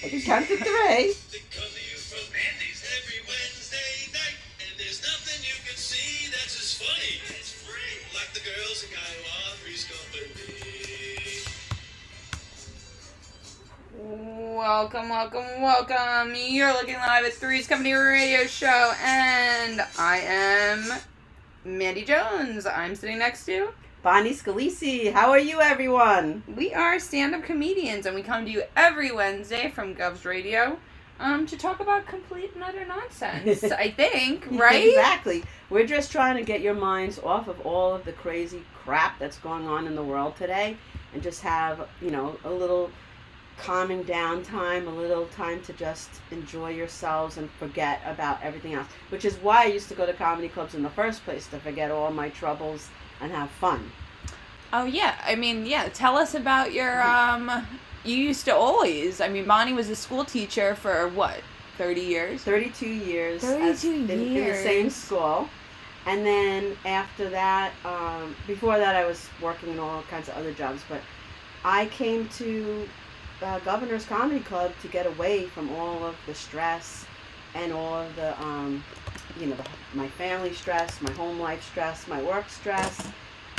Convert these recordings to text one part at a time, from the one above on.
I can count to three. Welcome, welcome, welcome. You're looking live at Three's Company Radio Show, and I am Mandy Jones. I'm sitting next to Bonnie Scalisi. How are you, everyone? We are stand-up comedians, and we come to you every Wednesday from Gov's Radio to talk about complete and utter nonsense, I think, right? Exactly. We're just trying to get your minds off of all of the crazy crap that's going on in the world today and just have, a little calming down time, a little time to just enjoy yourselves and forget about everything else, which is why I used to go to comedy clubs in the first place, to forget all my troubles and have fun. Oh, yeah. Tell us about your, you used to always, Bonnie was a school teacher for, 30 years? 32 years. 32 years. In the same school. And then after that, before that I was working in all kinds of other jobs, but I came to Governor's Comedy Club to get away from all of the stress and all of the, my family stress, my home life stress, my work stress,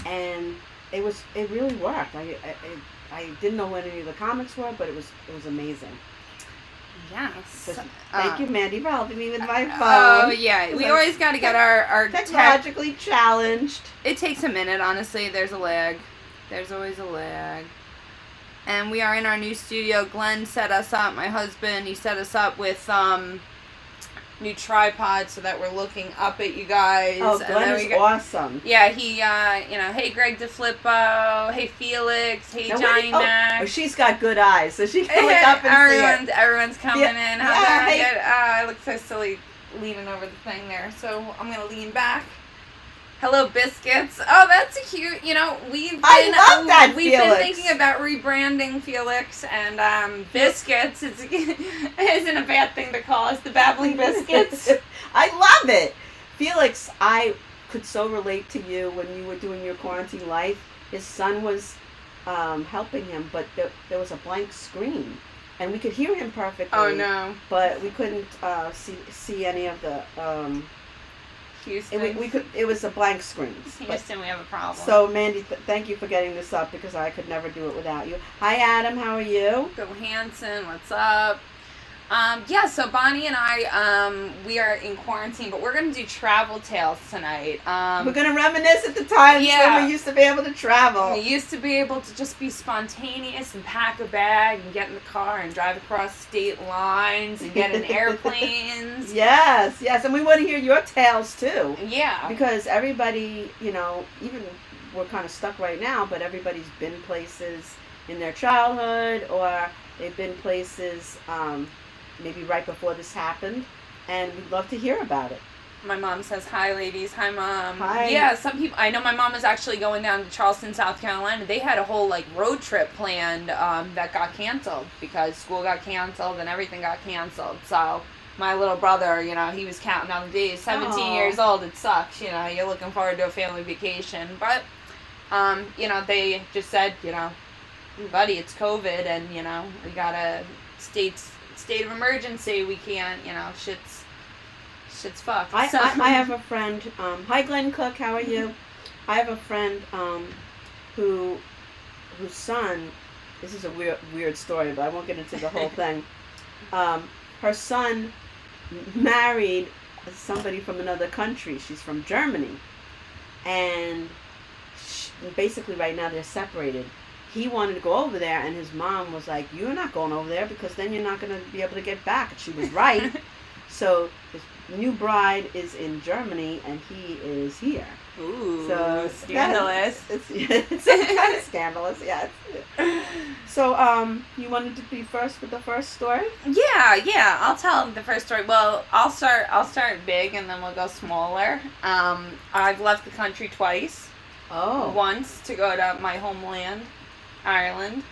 and it really worked. I didn't know what any of the comics were, but it was amazing. Yes. So, thank you, Mandy, for helping me with my phone. Oh, yeah. We always got to get our technologically challenged. It takes a minute, honestly. There's a lag. There's always a lag. And we are in our new studio. Glenn set us up, my husband. He set us up with new tripods so that we're looking up at you guys. Oh, Glenn is awesome. Yeah, he, hey Greg DeFlippo, hey Felix, hey Johnny Mac. Oh, she's got good eyes, so she can look up and see it. Everyone's coming in. I look so silly leaning over the thing there, so I'm going to lean back. Hello, Biscuits. Oh, that's cute. I love that we've been thinking about rebranding Felix and Biscuits. It isn't a bad thing to call us the Babbling Biscuits. I love it. Felix, I could so relate to you when you were doing your quarantine life. His son was helping him, but there was a blank screen. And we could hear him perfectly. Oh, no. But we couldn't see any of the... Houston. It was a blank screen. Houston, we have a problem. So, Mandy, thank you for getting this up because I could never do it without you. Hi, Adam. How are you? Bill Hansen, what's up? So Bonnie and I, we are in quarantine, but we're going to do travel tales tonight. We're going to reminisce at the times when we used to be able to travel. We used to be able to just be spontaneous and pack a bag and get in the car and drive across state lines and get in airplanes. Yes, and we want to hear your tales too. Yeah. Because everybody, even we're kind of stuck right now, but everybody's been places in their childhood or they've been places... maybe right before this happened, and we'd love to hear about it. My mom says, hi, ladies. Hi, Mom. Hi. Yeah, some people... I know my mom was actually going down to Charleston, South Carolina. They had a whole, road trip planned that got canceled because school got canceled and everything got canceled. So my little brother, he was counting down the days. 17 years old, it sucks. You're looking forward to a family vacation. But, they just said, buddy, it's COVID, and, we got a state of emergency. We can't, shit's fucked. I have a friend, hi Glenn Cook, how are you? I have a friend whose son, this is a weird story, but I won't get into the whole thing. Her son married somebody from another country. She's from Germany. And basically right now they're separated. He wanted to go over there, and his mom was like, you're not going over there because then you're not going to be able to get back. And she was right. So his new bride is in Germany, and he is here. Ooh, so scandalous. It's kind of scandalous, yeah. So, you wanted to be first with the first story? Yeah, I'll tell the first story. Well, I'll start big, and then we'll go smaller. I've left the country twice. Oh. Once to go to my homeland, Ireland.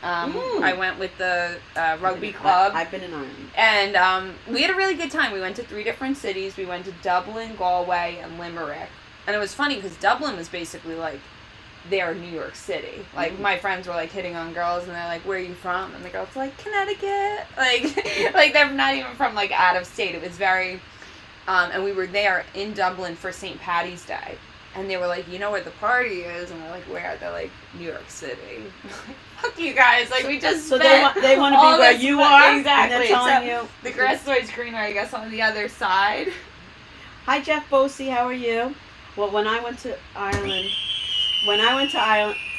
I went with the rugby club. I've been in Ireland. And we had a really good time. We went to 3 different cities. We went to Dublin, Galway, and Limerick. And it was funny because Dublin was basically like they're New York City. Like, my friends were, like, hitting on girls, and they're like, where are you from? And the girls were like, Connecticut. Like, like, they're not even from, like, out of state. It was very, and we were there in Dublin for St. Patty's Day. And they were like, you know where the party is? And we're like, where? They're like, New York City. Fuck you guys. Like, we just So spent they want to be where you are. Exactly. And they're telling So you. the grass is always greener, I guess, on the other side. Hi, Jeff Bosey. How are you? Well, when I went to Ireland.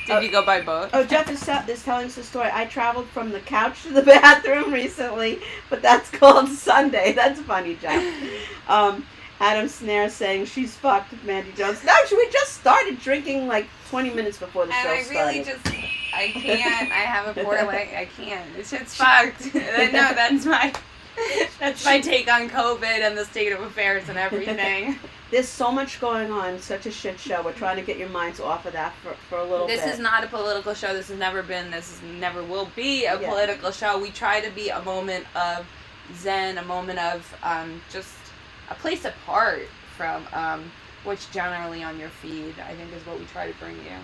Did you go by boat? Oh, Jeff is telling us a story. I traveled from the couch to the bathroom recently, but that's called Sunday. That's funny, Jeff. Adam Snare saying she's fucked with Mandy Jones. No, we just started drinking like 20 minutes before the show started. I can't. I have a poor leg. I can't. This shit's fucked. No, that's my take on COVID and the state of affairs and everything. There's so much going on, such a shit show. We're trying to get your minds off of that for a little bit. This is not a political show. This has never been. Never will be a political show. We try to be a moment of zen, a moment of just a place apart from what's generally on your feed, I think is what we try to bring you.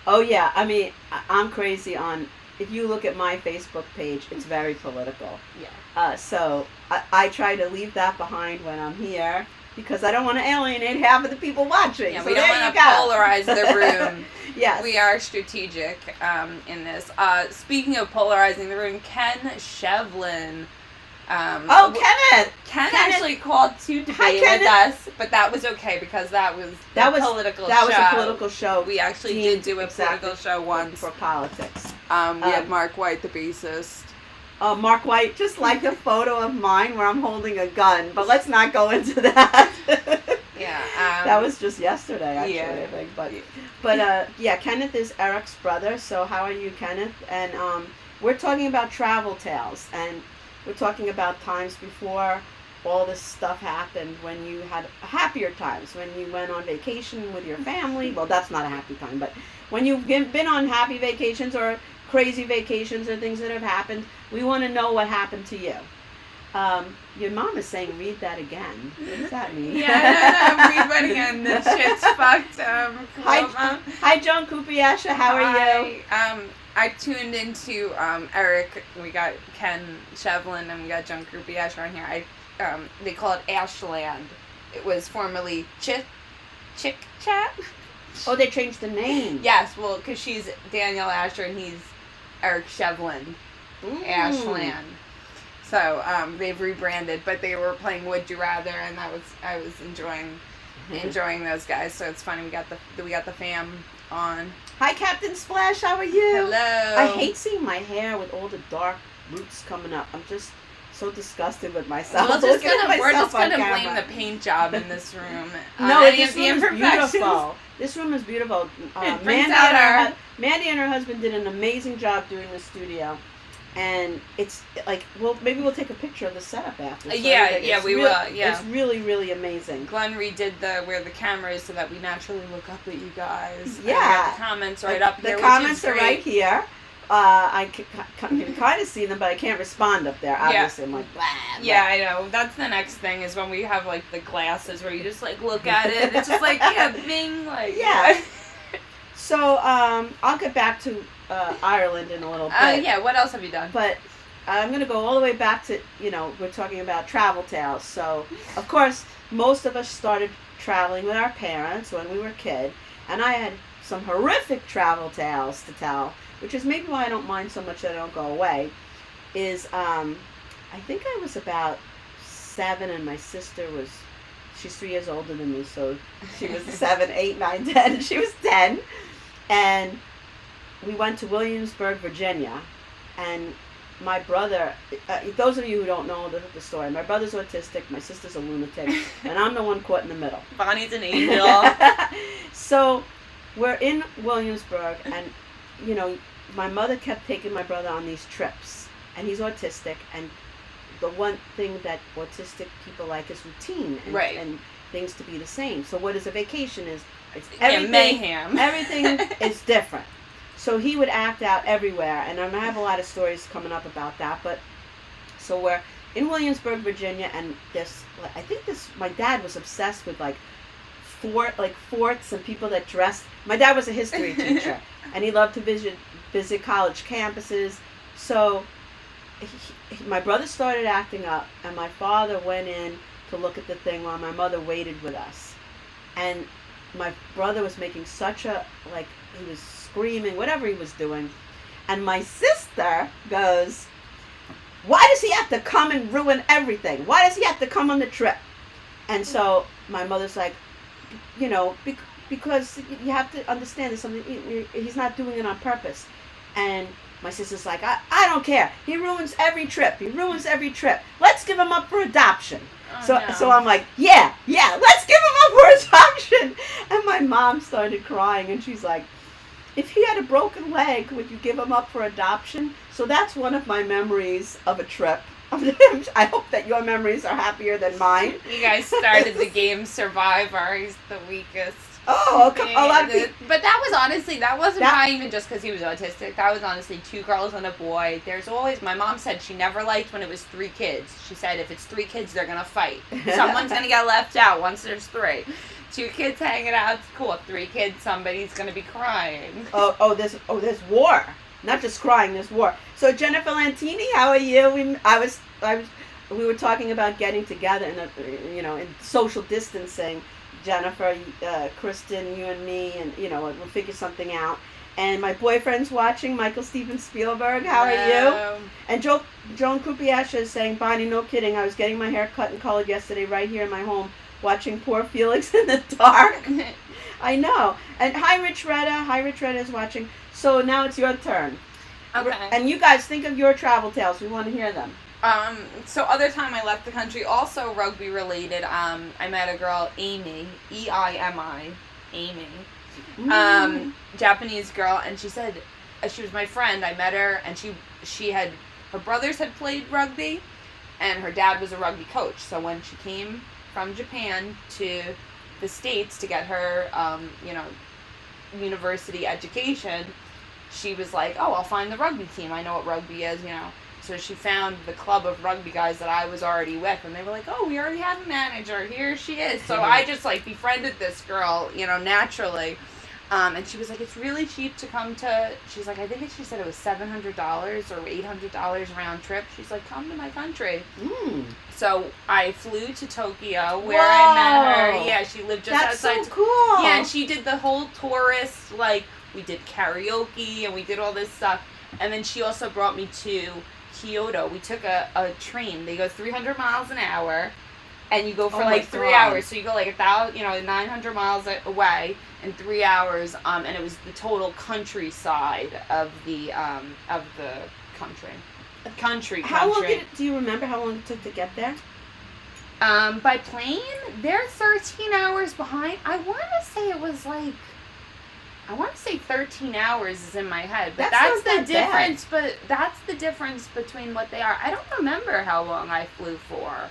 Oh, yeah. I mean, I'm crazy on, if you look at my Facebook page, it's very political. Yeah. So I try to leave that behind when I'm here because I don't want to alienate half of the people watching. Yeah, so we don't want to polarize the room. Yes. We are strategic in this. Speaking of polarizing the room, Ken Shevlin. Kenneth! Ken actually called to debate with us, but that was okay because that was a political show. That was a political show. We actually did do a political show once. For politics. We had Mark White, the bassist. Mark White just liked a photo of mine where I'm holding a gun, but let's not go into that. Yeah. That was just yesterday, actually, yeah. I think. But Kenneth is Eric's brother, so how are you, Kenneth? And we're talking about travel tales, and we're talking about times before all this stuff happened, when you had happier times, when you went on vacation with your family. Well, that's not a happy time, but when you've been on happy vacations or crazy vacations or things that have happened, we want to know what happened to you. Your mom is saying, read that again. What does that mean? Yeah, no, read that again. This shit's fucked. Hi, Joan Kupiasha. How are you? I tuned into Eric. We got Ken Shevlin and we got Joan Kupiasha on here. They call it Ashland. It was formerly Chick Chat. Oh, they changed the name. Yes, well, because she's Danielle Asher and he's Eric Shevlin. Ashland. So they've rebranded, but they were playing Would You Rather, and I was enjoying those guys. So it's funny we got the fam on. Hi, Captain Splash. How are you? Hello. I hate seeing my hair with all the dark roots coming up. I'm just so disgusted with myself. We're just gonna blame the paint job in this room. No, this room is beautiful. This room is beautiful. Mandy and her husband did an amazing job doing the studio. And it's like, well, maybe we'll take a picture of the setup after. So we will. Yeah, it's really, really amazing. Glenn redid where the camera is so that we naturally look up at you guys. Yeah, the comments right up here. The comments are right here. I can kind of see them, but I can't respond up there. Obviously, I'm like, blah, blah. Yeah, I know. That's the next thing is when we have like the glasses where you just like look at it. It's just like bing, like yeah. So I'll get back to Ireland in a little bit. Yeah, what else have you done? But I'm going to go all the way back to, we're talking about travel tales. So, of course, most of us started traveling with our parents when we were kids. And I had some horrific travel tales to tell, which is maybe why I don't mind so much that I don't go away, is I think I was about 7 and my sister she's 3 years older than me, so she was 7, 8, 9, 10, and she was 10. And we went to Williamsburg, Virginia, and my brother, those of you who don't know the story, my brother's autistic, my sister's a lunatic, and I'm the one caught in the middle. Bonnie's an angel. So we're in Williamsburg, and, my mother kept taking my brother on these trips, and he's autistic, and the one thing that autistic people like is routine and things to be the same. So what is a vacation is everything, mayhem. Everything is different. So he would act out everywhere, and I have a lot of stories coming up about that. But so we're in Williamsburg, Virginia, and my dad was obsessed with like forts and people that dressed. My dad was a history teacher, and he loved to visit college campuses. So my brother started acting up, and my father went in to look at the thing while my mother waited with us. And my brother was making such a, like, he was screaming, whatever he was doing. And my sister goes, why does he have to come and ruin everything? Why does he have to come on the trip? And so my mother's like, you know, because you have to understand there's something, he's not doing it on purpose. And my sister's like, I don't care. He ruins every trip. He ruins every trip. Let's give him up for adoption. Oh, So I'm like, yeah, let's give him up for adoption. And my mom started crying, and she's like, if he had a broken leg, would you give him up for adoption? So that's one of my memories of a trip. I hope that your memories are happier than mine. You guys started the game Survivor. He's the weakest. Oh, a lot of people. But that was honestly, that wasn't probably even just because he was autistic. That was honestly 2 girls and a boy. There's always, my mom said she never liked when it was 3 kids. She said if it's 3 kids, they're going to fight. Someone's going to get left out once there's 3. 2 kids hanging out, it's cool. 3 kids, somebody's going to be crying. There's war. Not just crying, there's war. So Jennifer Lantini, how are you? We were talking about getting together in social distancing. Jennifer, Kristen, you and me, and we'll figure something out. And my boyfriend's watching, Michael Steven Spielberg. How are you? And Joan Krupiasha is saying, Bonnie, no kidding. I was getting my hair cut and colored yesterday right here in my home, watching poor Felix in the dark. I know. And hi, Rich Retta. Hi, Rich Retta is watching. So now it's your turn. Okay. And you guys think of your travel tales. We want to hear them. So other time I left the country, also rugby related, I met a girl, Amy, Eimi, Amy, Japanese girl, and she said, she was my friend, I met her, and her brothers had played rugby, and her dad was a rugby coach, so when she came from Japan to the States to get her, university education, she was like, oh, I'll find the rugby team, I know what rugby is, So she found the club of rugby guys that I was already with, and they were like, oh, we already have a manager, here she is. So I just, befriended this girl, naturally. And she was like, it's really cheap to come to, she's like, I think she said it was $700 or $800 round trip. She's like, come to my country. So I flew to Tokyo, where I met her. Yeah, she lived just outside. That's so cool. Yeah, and she did the whole tourist, we did karaoke, and we did all this stuff. And then she also brought me to Kyoto. We took a train. They go 300 miles an hour, and you go for 3 hours. So you go 900 miles away in 3 hours. And it was the total countryside of the country. How long do you remember how long it took to get there? By plane, they're 13 hours behind. I want to say it was 13 hours is in my head, but that's the difference. But that's the difference between what they are. I don't remember how long I flew for,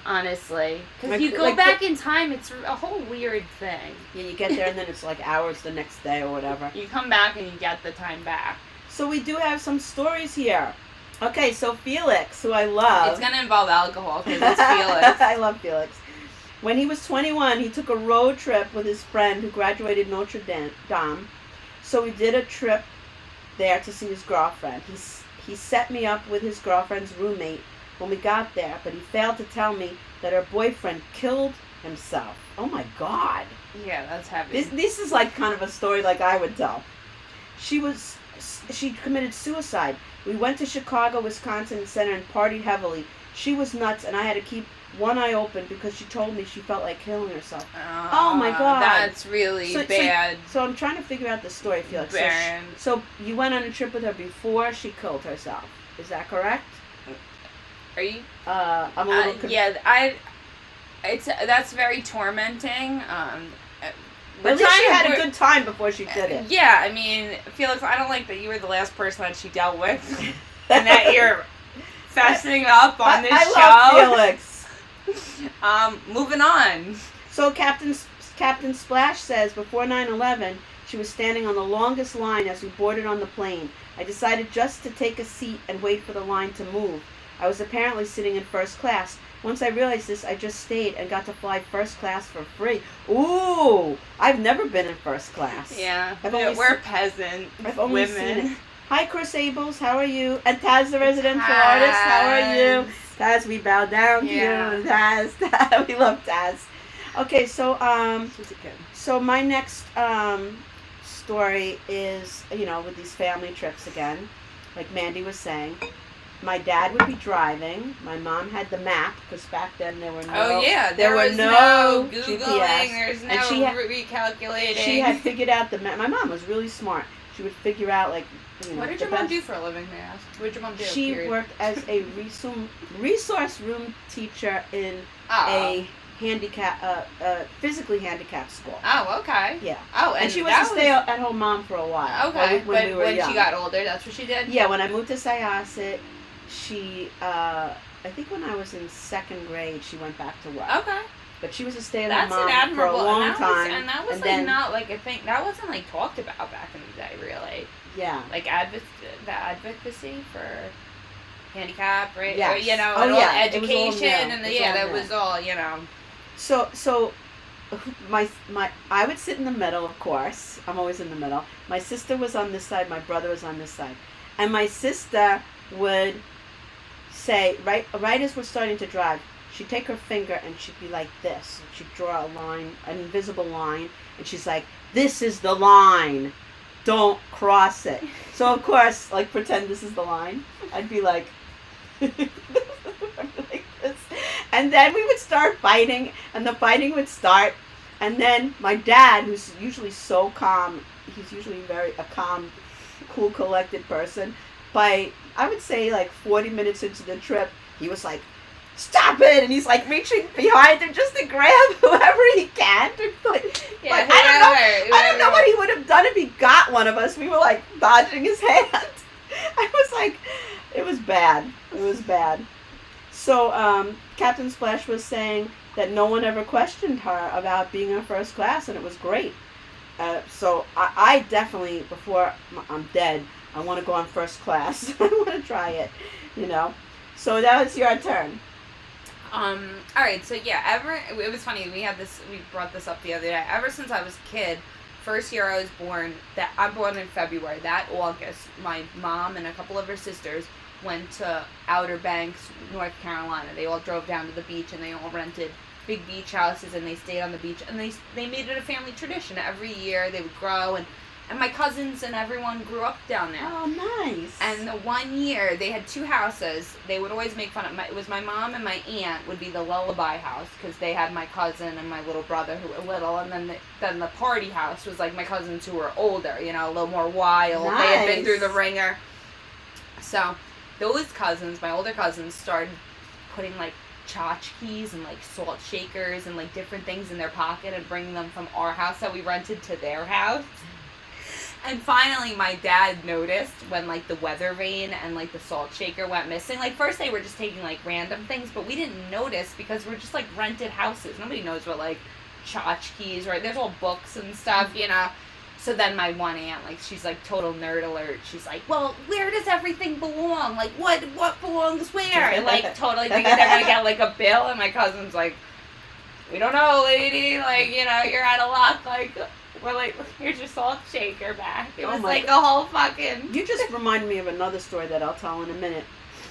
honestly, because you go back in time. It's a whole weird thing. Yeah, you get there and then it's hours the next day or whatever. You come back and you get the time back. So we do have some stories here. Okay, so Felix, who I love. It's gonna involve alcohol because it's Felix. I love Felix. When he was 21, he took a road trip with his friend who graduated Notre Dame. So we did a trip there to see his girlfriend. He set me up with his girlfriend's roommate when we got there, but he failed to tell me that her boyfriend killed himself. Oh my God. Yeah, that's heavy. This is kind of a story I would tell. She committed suicide. We went to Chicago, Wisconsin Center and partied heavily. She was nuts, and I had to keep one eye open because she told me she felt like killing herself. Oh my God. That's really bad. So I'm trying to figure out the story, Felix. So you went on a trip with her before she killed herself. Is that correct? Are you? I'm a little confused. Yeah, that's very tormenting. But at least she had a good time before she did it. Yeah, I mean, Felix, I don't like that you were the last person that she dealt with, and that you're fessing up on this show. I love Felix. Moving on. So Captain Splash says, before 9/11, she was standing on the longest line as we boarded on the plane. I decided just to take a seat and wait for the line to move. I was apparently sitting in first class. Once I realized this, I just stayed and got to fly first class for free. Ooh, I've never been in first class. Yeah, I've we're peasant I've only women. seen it. Hi, Chris Ables. How are you? And Taz, the residential artist. How are you? Taz, we bow down to you. Taz, we love Taz. Okay, so She's a kid. so my next story is, with these family trips again, like Mandy was saying. My dad would be driving. My mom had the map because back then there were no. There was no Googling. GPS. There's no And recalculating. She had figured out the map. My mom was really smart. She would figure out What did your mom do for a living, may I ask? What did your mom do? She worked as a resource room teacher in a physically handicapped school. Oh, okay. Yeah. Oh, and she was a stay-at-home mom for a while. Okay, when we were young. She got older, that's what she did? Yeah, when I moved to Syosset, she, I think when I was in second grade, she went back to work. Okay. But she was a stay-at-home mom for a long time. And that was not like a thing, that wasn't like talked about back in the day, really. Yeah. Like the advocacy for handicap, right? Yes. Education, that was all, So I would sit in the middle, of course. I'm always in the middle. My sister was on this side, my brother was on this side. And my sister would say, right as we're starting to drive, she'd take her finger and she'd be like this. She'd draw a line, an invisible line, and she's like, "This is the line. Don't cross it." So of course, like, pretend this is the line. I'd be like, like this. And then we would start fighting, and the fighting would start. And then my dad, who's usually so calm, he's usually a calm, cool, collected person. By, I would say, like 40 minutes into the trip, he was like, "Stop it!" And he's like reaching behind him just to grab whoever he can. I don't know what he would have done if he got one of us. We were like dodging his hand. I was like, it was bad. It was bad. So Captain Splash was saying that no one ever questioned her about being in first class, and it was great. So I definitely, before I'm dead, I want to go on first class. I want to try it, So that was your turn. All right, so it was funny, we brought this up the other day. Ever since I was a kid, first year I was born, I'm born in February, that August, my mom and a couple of her sisters went to Outer Banks, North Carolina. They all drove down to the beach and they all rented big beach houses and they stayed on the beach, and they made it a family tradition. Every year they would grow, and my cousins and everyone grew up down there. Oh, nice. And the one year, they had two houses. They would always make fun of it was my mom and my aunt would be the lullaby house, because they had my cousin and my little brother who were little. And then the party house was like my cousins who were older, a little more wild. Nice. They had been through the ringer. So those cousins, my older cousins, started putting like tchotchkes and like salt shakers and like different things in their pocket and bringing them from our house that we rented to their house. And finally, my dad noticed when, like, the weather vane and, like, the salt shaker went missing. Like, first they were just taking, like, random things, but we didn't notice because we're just, like, rented houses. Nobody knows what, like, tchotchkes, right? There's all books and stuff, So then my one aunt, like, she's, like, total nerd alert. She's like, "Well, where does everything belong? Like, what belongs where?" And, like, totally thinking they're going to get, like, a bill. And my cousin's like, "We don't know, lady. Like, you're out of luck. Like, we're like, here's your salt shaker back." It was like a whole fucking... You just reminded me of another story that I'll tell in a minute.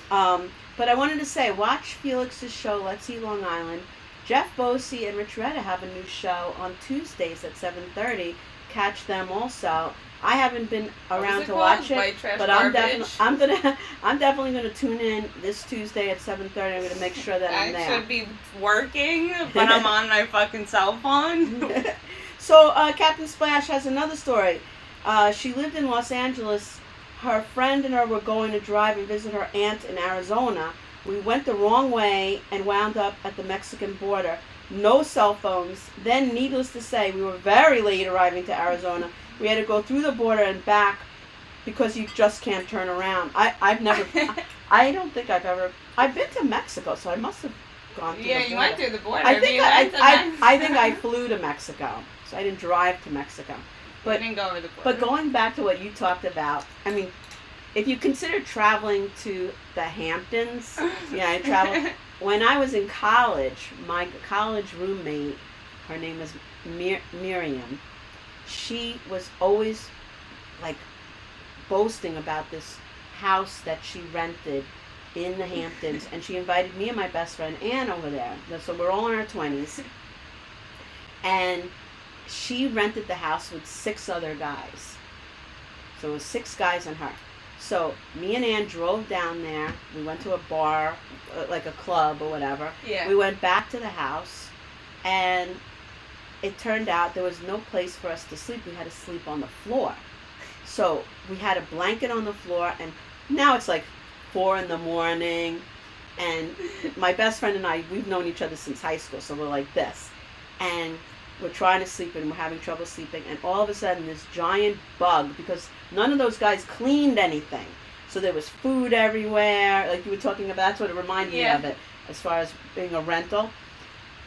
But I wanted to say, watch Felix's show, Let's Eat Long Island. Jeff Bosey and Rich Retta have a new show on Tuesdays at 7:30. Catch them also. I haven't been around to watch it, but I'm definitely gonna tune in this Tuesday at 7:30. I'm gonna make sure that I'm there. I should be working, but I'm on my fucking cell phone. So Captain Splash has another story. She lived in Los Angeles. Her friend and her were going to drive and visit her aunt in Arizona. We went the wrong way and wound up at the Mexican border. No cell phones. Then, needless to say, we were very late arriving to Arizona. We had to go through the border and back because you just can't turn around. I've never... I don't think I've been to Mexico, so I must have gone through the border. Yeah, you went through the border. I think I flew to Mexico, so I didn't drive to Mexico. But you didn't go over the border. But going back to what you talked about, I mean, if you consider traveling to the Hamptons, yeah, I traveled. When I was in college, my college roommate, her name is Miriam, she was always like boasting about this house that she rented in the Hamptons, and she invited me and my best friend Ann over there. So we're all in our 20s, and she rented the house with 6 other guys. So it was 6 guys and her. So me and Ann drove down there. We went to a bar, like a club or whatever. Yeah. We went back to the house, and it turned out there was no place for us to sleep. We had to sleep on the floor. So we had a blanket on the floor, and now it's like 4 a.m, and my best friend and I, we've known each other since high school, so we're like this. And we're trying to sleep, and we're having trouble sleeping, and all of a sudden this giant bug, because none of those guys cleaned anything. So there was food everywhere, like you were talking about. That's what it reminded me of it, as far as being a rental.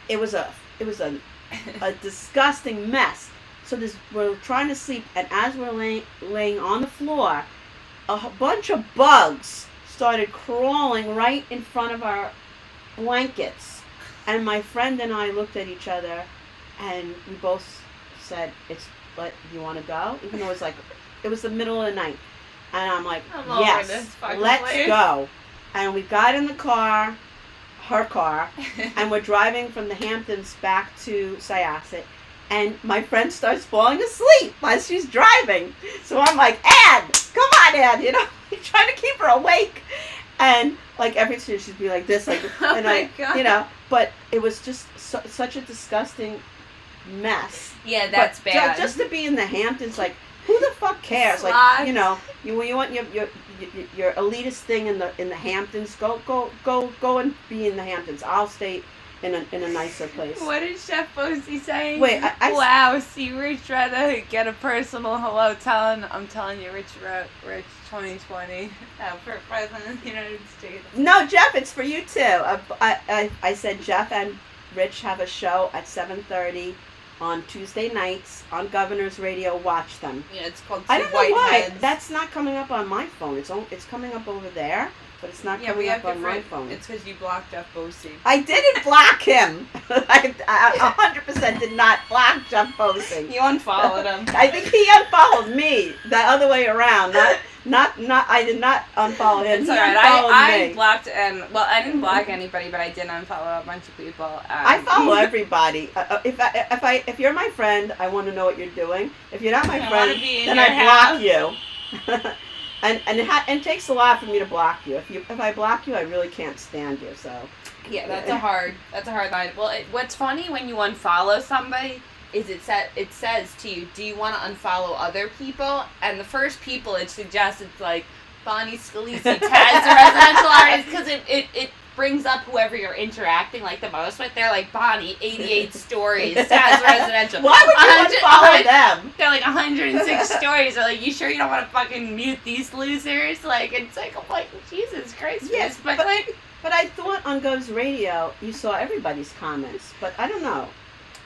It was a disgusting mess. So we're trying to sleep, and as we're laying on the floor, a bunch of bugs started crawling right in front of our blankets. And my friend and I looked at each other, and we both said, you want to go? Even though it was the middle of the night. And I'm like, yes, let's go. And we got in the car, her car, and we're driving from the Hamptons back to Syosset. And my friend starts falling asleep as she's driving. So I'm like, Ann, come on, Ann, trying to keep her awake. And like every time she'd be like this, like, and God. But it was just such a disgusting mess. Yeah, that's bad. Just to be in the Hamptons, like, who the fuck cares? Sluts. Like, you want your elitist thing in the Hamptons, go and be in the Hamptons. I'll stay in a nicer place. What is Chef Bosie saying? Wait, wow, see, Rich tried to get a personal hello. I'm telling you, Rich 2020 for President of the United States. No, Jeff, it's for you too. I said Jeff and Rich have a show at 7:30 on Tuesday nights on Governor's Radio. Watch them. Yeah, it's called I don't know why. Heads. That's not coming up on my phone. It's coming up over there. But it's not coming up on my phone. It's because you blocked Jeff Bosie. I didn't block him. I 100% did not block Jeff Bosie. You unfollowed him. I think he unfollowed me. The other way around. Not. I did not unfollow him. It's alright. I blocked I didn't block anybody, but I did unfollow a bunch of people. I follow everybody. If you're my friend, I want to know what you're doing. If you're not my friend, then I block you. And it takes a lot for me to block you. If I block you, I really can't stand you. So yeah, that's a hard line. Well, what's funny when you unfollow somebody is it says to you, do you want to unfollow other people? And the first people it suggests, it's like Bonnie Scalise tags the residential artist, because it brings up whoever you're interacting like the most with. They're like, Bonnie, 88 stories, tags residential. Why would you unfollow them? They're like 106 stories. They're like, you sure you don't want to fucking mute these losers? Like, it's like, I'm like, Jesus Christ. Yes, but I thought on Gov's Radio you saw everybody's comments, but I don't know.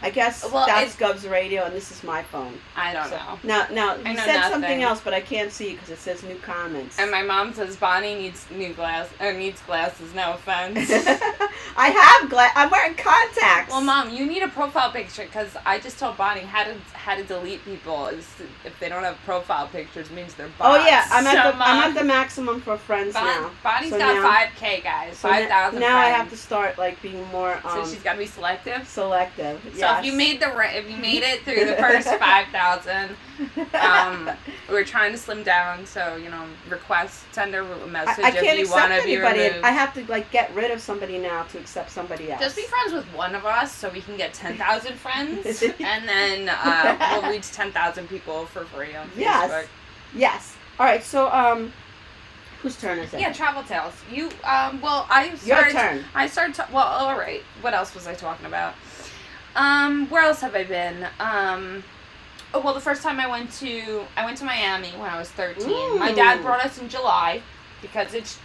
I guess that's Gov's Radio, and this is my phone. I don't know. Now you said something else, but I can't see because it says new comments. And my mom says Bonnie needs glasses. No offense. I have I'm wearing contacts. Well, Mom, you need a profile picture, because I just told Bonnie how to delete people. If they don't have profile pictures, it means they're bots. Oh yeah, I'm at the maximum for friends now. Bonnie's got 5K, guys. 5,000. Now I have to start being more. So she's got to be selective. Selective. So if you made it through the first 5,000, we're trying to slim down. So send her a message if you want to be removed. I have to get rid of somebody now to accept somebody else. Just be friends with one of us so we can get 10,000 friends, and then we'll reach 10,000 people for free on Facebook. Yes. All right. So whose turn is it? Yeah, Travel Tales. You your turn. All right. What else was I talking about? Where else have I been? The first time I went to Miami when I was 13. Ooh. My dad brought us in July because it's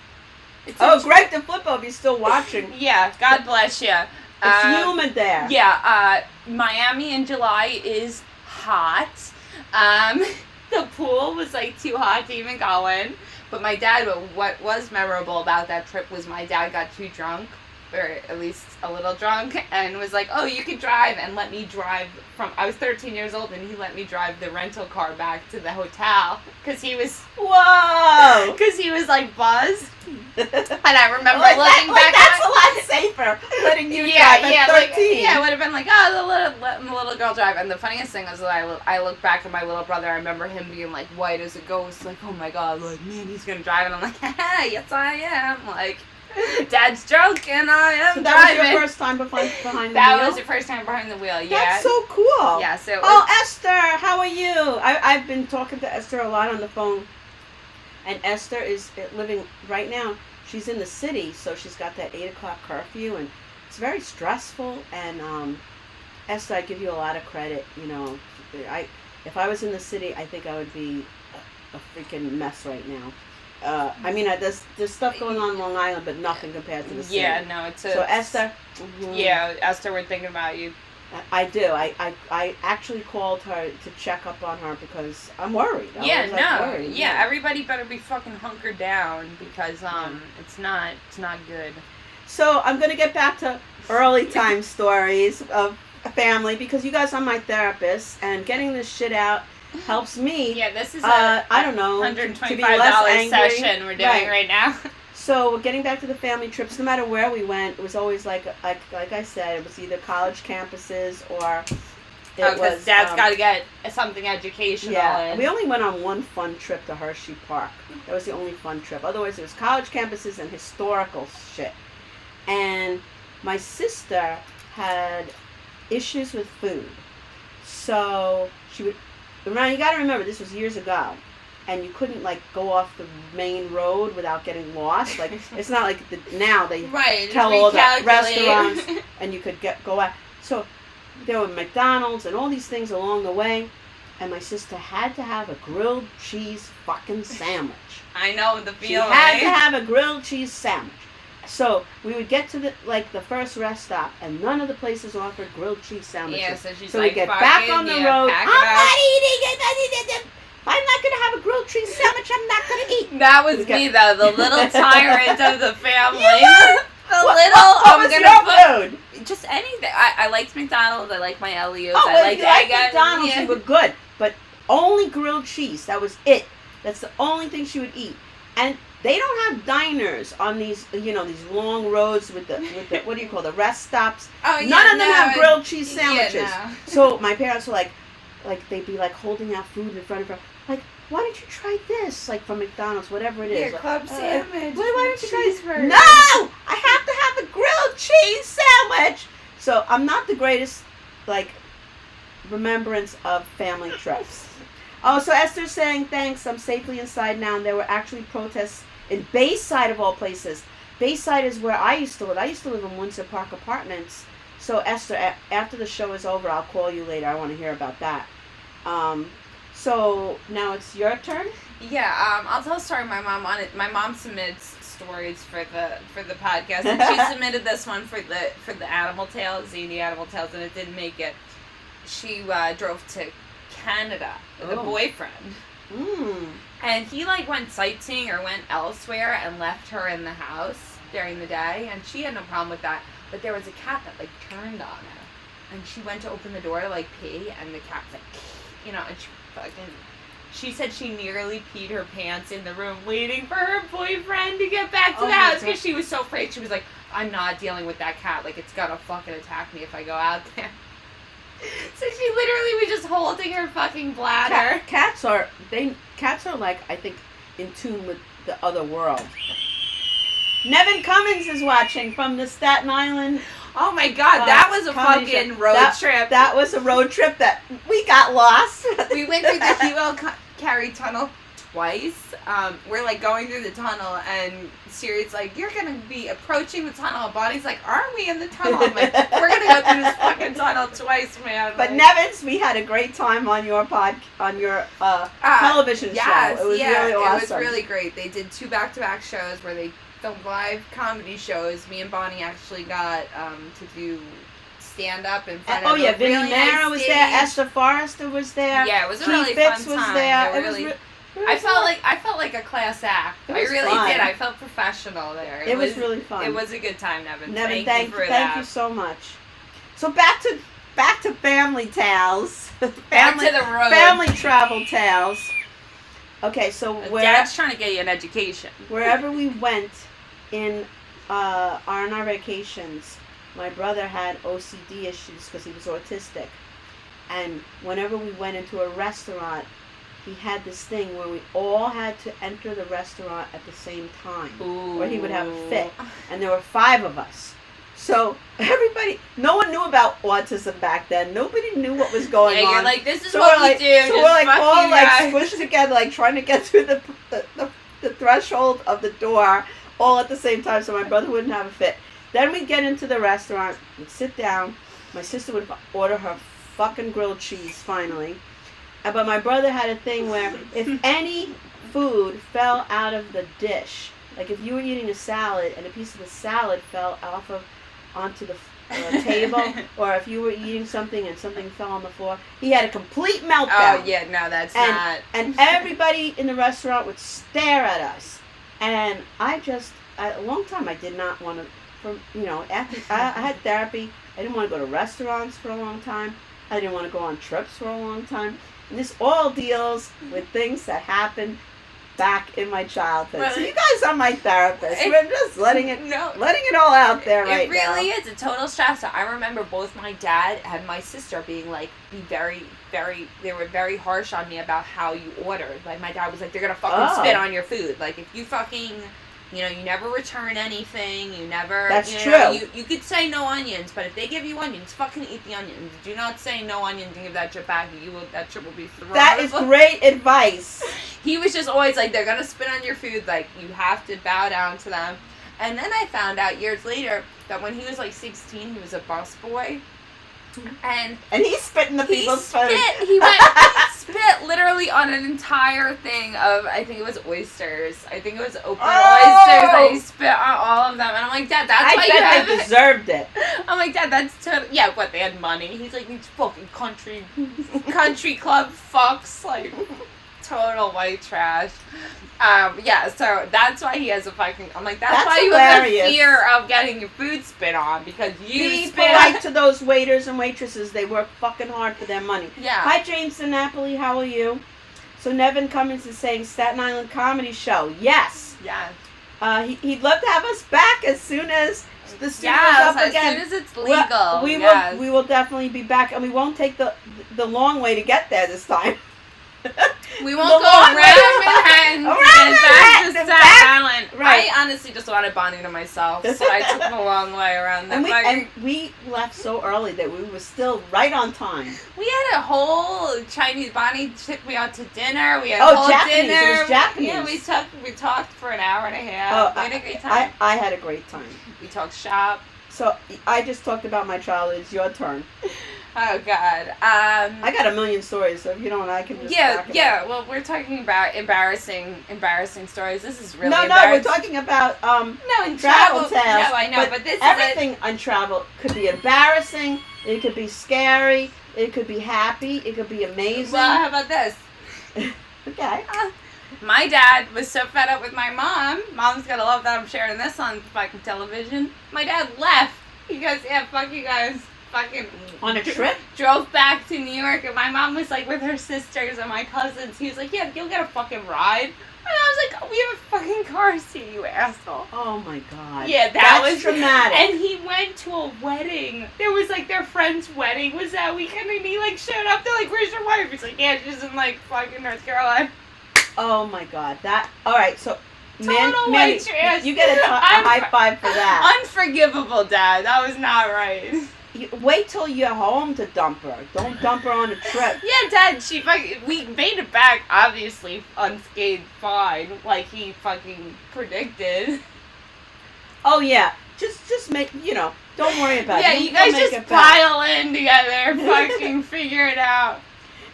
Greg the Flippo, if you're still watching. Yeah, God bless you. It's humid there. Yeah, Miami in July is hot. The pool was too hot to even go in. But my dad, what was memorable about that trip was my dad got too drunk, or at least a little drunk, and was like, oh, you can drive, and let me drive I was 13 years old, and he let me drive the rental car back to the hotel, because he was, whoa! Because he was, like, buzzed. And I remember looking back, back that's a lot safer, letting you drive at 13. It would have been like, oh, letting the little girl drive. And the funniest thing was that I look back at my little brother, I remember him being, like, white as a ghost, like, oh my god, like, man, he's gonna drive, and I'm like, haha, yes I am, like, Dad's drunk and I am so driving. That was your first time behind the wheel? That was your first time behind the wheel, yeah. That's so cool. Yeah, so Esther, how are you? I've been talking to Esther a lot on the phone, and Esther is living right now. She's in the city, so she's got that 8 o'clock curfew, and it's very stressful. And Esther, I give you a lot of credit. You know, if I was in the city, I think I would be a freaking mess right now. I mean, there's stuff going on in Long Island, but nothing compared to the city. Yeah, no, it's so Esther. Mm-hmm. Yeah, Esther, we're thinking about you. I do. I actually called her to check up on her because I'm worried. Worried. Yeah, everybody better be fucking hunkered down because it's not good. So I'm gonna get back to early time stories of a family because you guys are my therapists and getting this shit out helps me. Yeah, this is I don't know, $125 session we're doing right now. So getting back to the family trips, no matter where we went, it was always like I said, it was either college campuses or because Dad's got to get something educational. Yeah, we only went on one fun trip to Hershey Park. That was the only fun trip. Otherwise, it was college campuses and historical shit. And my sister had issues with food, so she would. You got to remember, this was years ago, and you couldn't like go off the main road without getting lost. Like it's not like now they tell all the restaurants, and you could go out. So there were McDonald's and all these things along the way, and my sister had to have a grilled cheese fucking sandwich. I know the feeling. She had to have a grilled cheese sandwich. So we would get to the first rest stop, and none of the places offered grilled cheese sandwiches. Yeah, so she's we get back on the road. I'm not eating it. If I'm not gonna have a grilled cheese sandwich, I'm not gonna eat. That was me though, the little tyrant of the family. What was your food? Just anything. I liked McDonald's. I liked my Elio's. Oh, I liked egg. McDonald's. You were good, but only grilled cheese. That was it. That's the only thing she would eat, and. They don't have diners on these, these long roads with the what do you call the rest stops? Oh, yeah, None of them have grilled cheese sandwiches. Yeah, no. So my parents were like they'd be like holding out food in front of her, like, why don't you try this, like from McDonald's, whatever it is. Yeah, club sandwich. Why don't you try this? No, I have to have a grilled cheese sandwich. So I'm not the greatest remembrance of family trips. Oh, so Esther's saying, thanks, I'm safely inside now. And there were actually protests in Bayside, of all places. Bayside is where I used to live. I used to live in Windsor Park Apartments. So Esther, after the show is over, I'll call you later. I want to hear about that. So now it's your turn? Yeah, I'll tell a story my mom submits stories for the podcast, and she submitted this one for the Animal Tales, Zany Animal Tales, and it didn't make it. She drove to Canada with a boyfriend. And he went sightseeing or went elsewhere and left her in the house during the day, and she had no problem with that. But there was a cat that turned on her, and she went to open the door to pee, and the cat was and she said she nearly peed her pants in the room waiting for her boyfriend to get back to the house because she was so afraid. She was like, I'm not dealing with that cat. It's gonna fucking attack me if I go out there. So she literally was just holding her fucking bladder. Cats are I think in tune with the other world. Nevin Cummins is watching from the Staten Island. Oh my god, that was a fucking road trip. That was a road trip that we got lost. We went through the Hewell Carry Tunnel twice. We're going through the tunnel, and Siri's like, you're gonna be approaching the tunnel. Bonnie's like, aren't we in the tunnel? I'm like, we're gonna go through this fucking tunnel twice, man. But Nevins, we had a great time on your television show. It was really awesome. It was really great. They did 2 back-to-back shows where they filmed live comedy shows. Me and Bonnie actually got to do stand-up in front of Vinnie really Mara nice was stage. there. Esther Forrester was there. Yeah, it was a Keith really Fitz fun was time. there. I felt like a class act. It I was really fun. did. I felt professional there. It was really fun. It was a good time, Nevin. Nevin, Thank you for thank that. you so much. So back to family tales. Back to the road. Family travel tales. Okay, so Dad's trying to get you an education. Wherever we went on our vacations, my brother had OCD issues because he was autistic. And whenever we went into a restaurant, he had this thing where we all had to enter the restaurant at the same time. Ooh. Or he would have a fit. And there were 5 of us. So no one knew about autism back then. Nobody knew what was going on. Yeah, you're like, this is what we do. So we're like all like squished together, like trying to get through the threshold of the door all at the same time so my brother wouldn't have a fit. Then we'd get into the restaurant, we'd sit down, my sister would order her fucking grilled cheese finally. But my brother had a thing where if any food fell out of the dish, like if you were eating a salad and a piece of the salad fell onto the table, or if you were eating something and something fell on the floor, he had a complete meltdown. Oh yeah, no, that's not. And everybody in the restaurant would stare at us. And a long time I did not want to, after I had therapy, I didn't want to go to restaurants for a long time. I didn't want to go on trips for a long time. And this all deals with things that happened back in my childhood. Well, so you guys are my therapists. We're just letting it all out there right now. It really is a total stressor. I remember both my dad and my sister being like, they were very harsh on me about how you ordered. Like my dad was like, they're gonna fucking spit on your food. Like if you fucking, you never return anything. You never. That's true. You could say no onions, but if they give you onions, fucking eat the onions. Do not say no onions and give that shit back. That shit will be thrown. That is great advice. He was just always like, they're gonna spit on your food. Like you have to bow down to them. And then I found out years later that when he was like 16, he was a busboy. And he spit in the people's food. He spit literally on an entire thing of, I think it was oysters. I think it was open oysters. And he spit on all of them. And I'm like, Dad, that's why you have I deserved it. I'm like, Dad, that's totally, yeah, what, they had money. He's like, these fucking country club fucks, like, total white trash. Yeah, so that's why he has a fucking, I'm like, that's why you hilarious. have the fear of getting your food spit on, because you Be spit polite to those waiters and waitresses. They work fucking hard for their money. Yeah. Hi, James and Napoli. How are you? So Nevin Cummins is saying Staten Island Comedy Show. Yes. Yeah. He'd love to have us back as soon as the studio's up again. As soon as it's legal. We will definitely be back, and we won't take the long way to get there this time. We won't go around Manhattan and back to Staten Island. Right. I honestly just wanted Bonnie to myself, so I took the long way around. And we left so early that we were still right on time. We had a whole Chinese. Bonnie took me out to dinner. We had a whole Japanese. dinner. It was Japanese. Yeah, we talked for an hour and a half. We had a great time. I had a great time. We talked shop. So I just talked about my childhood. It's your turn. Oh God. I got a million stories, so if you don't, I can just back it up. Well, we're talking about embarrassing stories. This is really no. We're talking about in travel tales. No, I know, but this everything on travel could be embarrassing. It could be scary. It could be happy. It could be amazing. Well, how about this? Okay. My dad was so fed up with my mom. Mom's gonna love that I'm sharing this on fucking television. My dad left. He goes, yeah, fuck you guys. Fucking on a trip? Drove back to New York, and my mom was like with her sisters and my cousins. He was like, yeah, you'll get a fucking ride. And I was like, oh, we have a fucking car seat, you asshole. Oh my God. Yeah, that was was dramatic. And he went to a wedding. There was like their friend's wedding was that weekend, and he like showed up. They're like, where's your wife? He's like, yeah, she's in like fucking North Carolina. Oh my God. All right, so total white trash. You get a high five for that. Unforgivable, Dad. That was not right. Wait till you're home to dump her. Don't dump her on a trip. Yeah, Dad, we made it back, obviously, unscathed fine, like he fucking predicted. Oh, yeah. Just make, don't worry about it. Yeah, you guys just pile in together, fucking figure it out.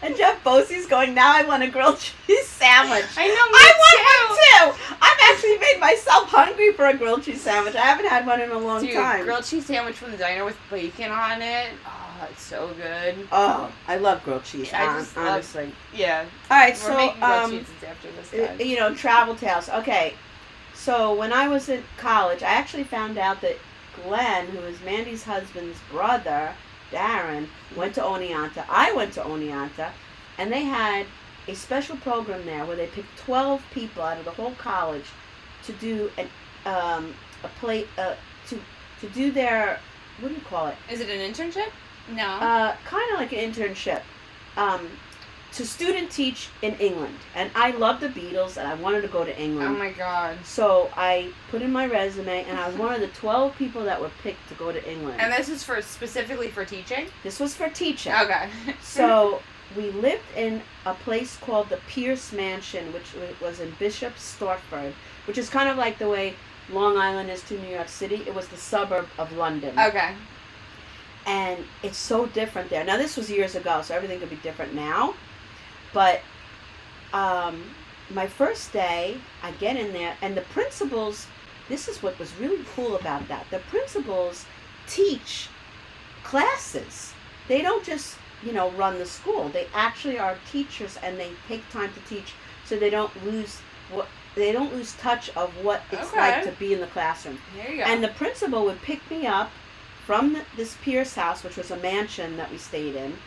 And Jeff Bosey's going, now I want a grilled cheese sandwich. I know, I want one too. I've actually made myself hungry for a grilled cheese sandwich. I haven't had one in a long time. Grilled cheese sandwich from the diner with bacon on it. Oh, it's so good. Oh, I love grilled cheese. I just love- honestly. Yeah. All right, We're so making grilled cheeses after this, guys. you know, travel tales. Okay, so when I was in college, I actually found out that Glenn, who is Mandy's husband's brother, Darren, went to Oneonta. I went to Oneonta, and they had a special program there where they picked 12 people out of the whole college to do to do their, what do you call it? Is it an internship? No. Kind of like an internship. To student teach in England. And I love the Beatles, and I wanted to go to England. Oh my god. So I put in my resume, and I was one of the 12 people that were picked to go to England. And this is for specifically for teaching? This was for teaching. Okay. So we lived in a place called the Pierce Mansion, which was in Bishop Stortford, which is kind of like the way Long Island is to New York City. It was the suburb of London. Okay. And it's so different there. Now, this was years ago, so everything could be different now. But my first day, I get in there, and the principals, this is what was really cool about that. The principals teach classes. They don't just, run the school. They actually are teachers, and they take time to teach, so they don't lose touch of what it's like to be in the classroom. There you go. And the principal would pick me up from this Pierce house, which was a mansion that we stayed in.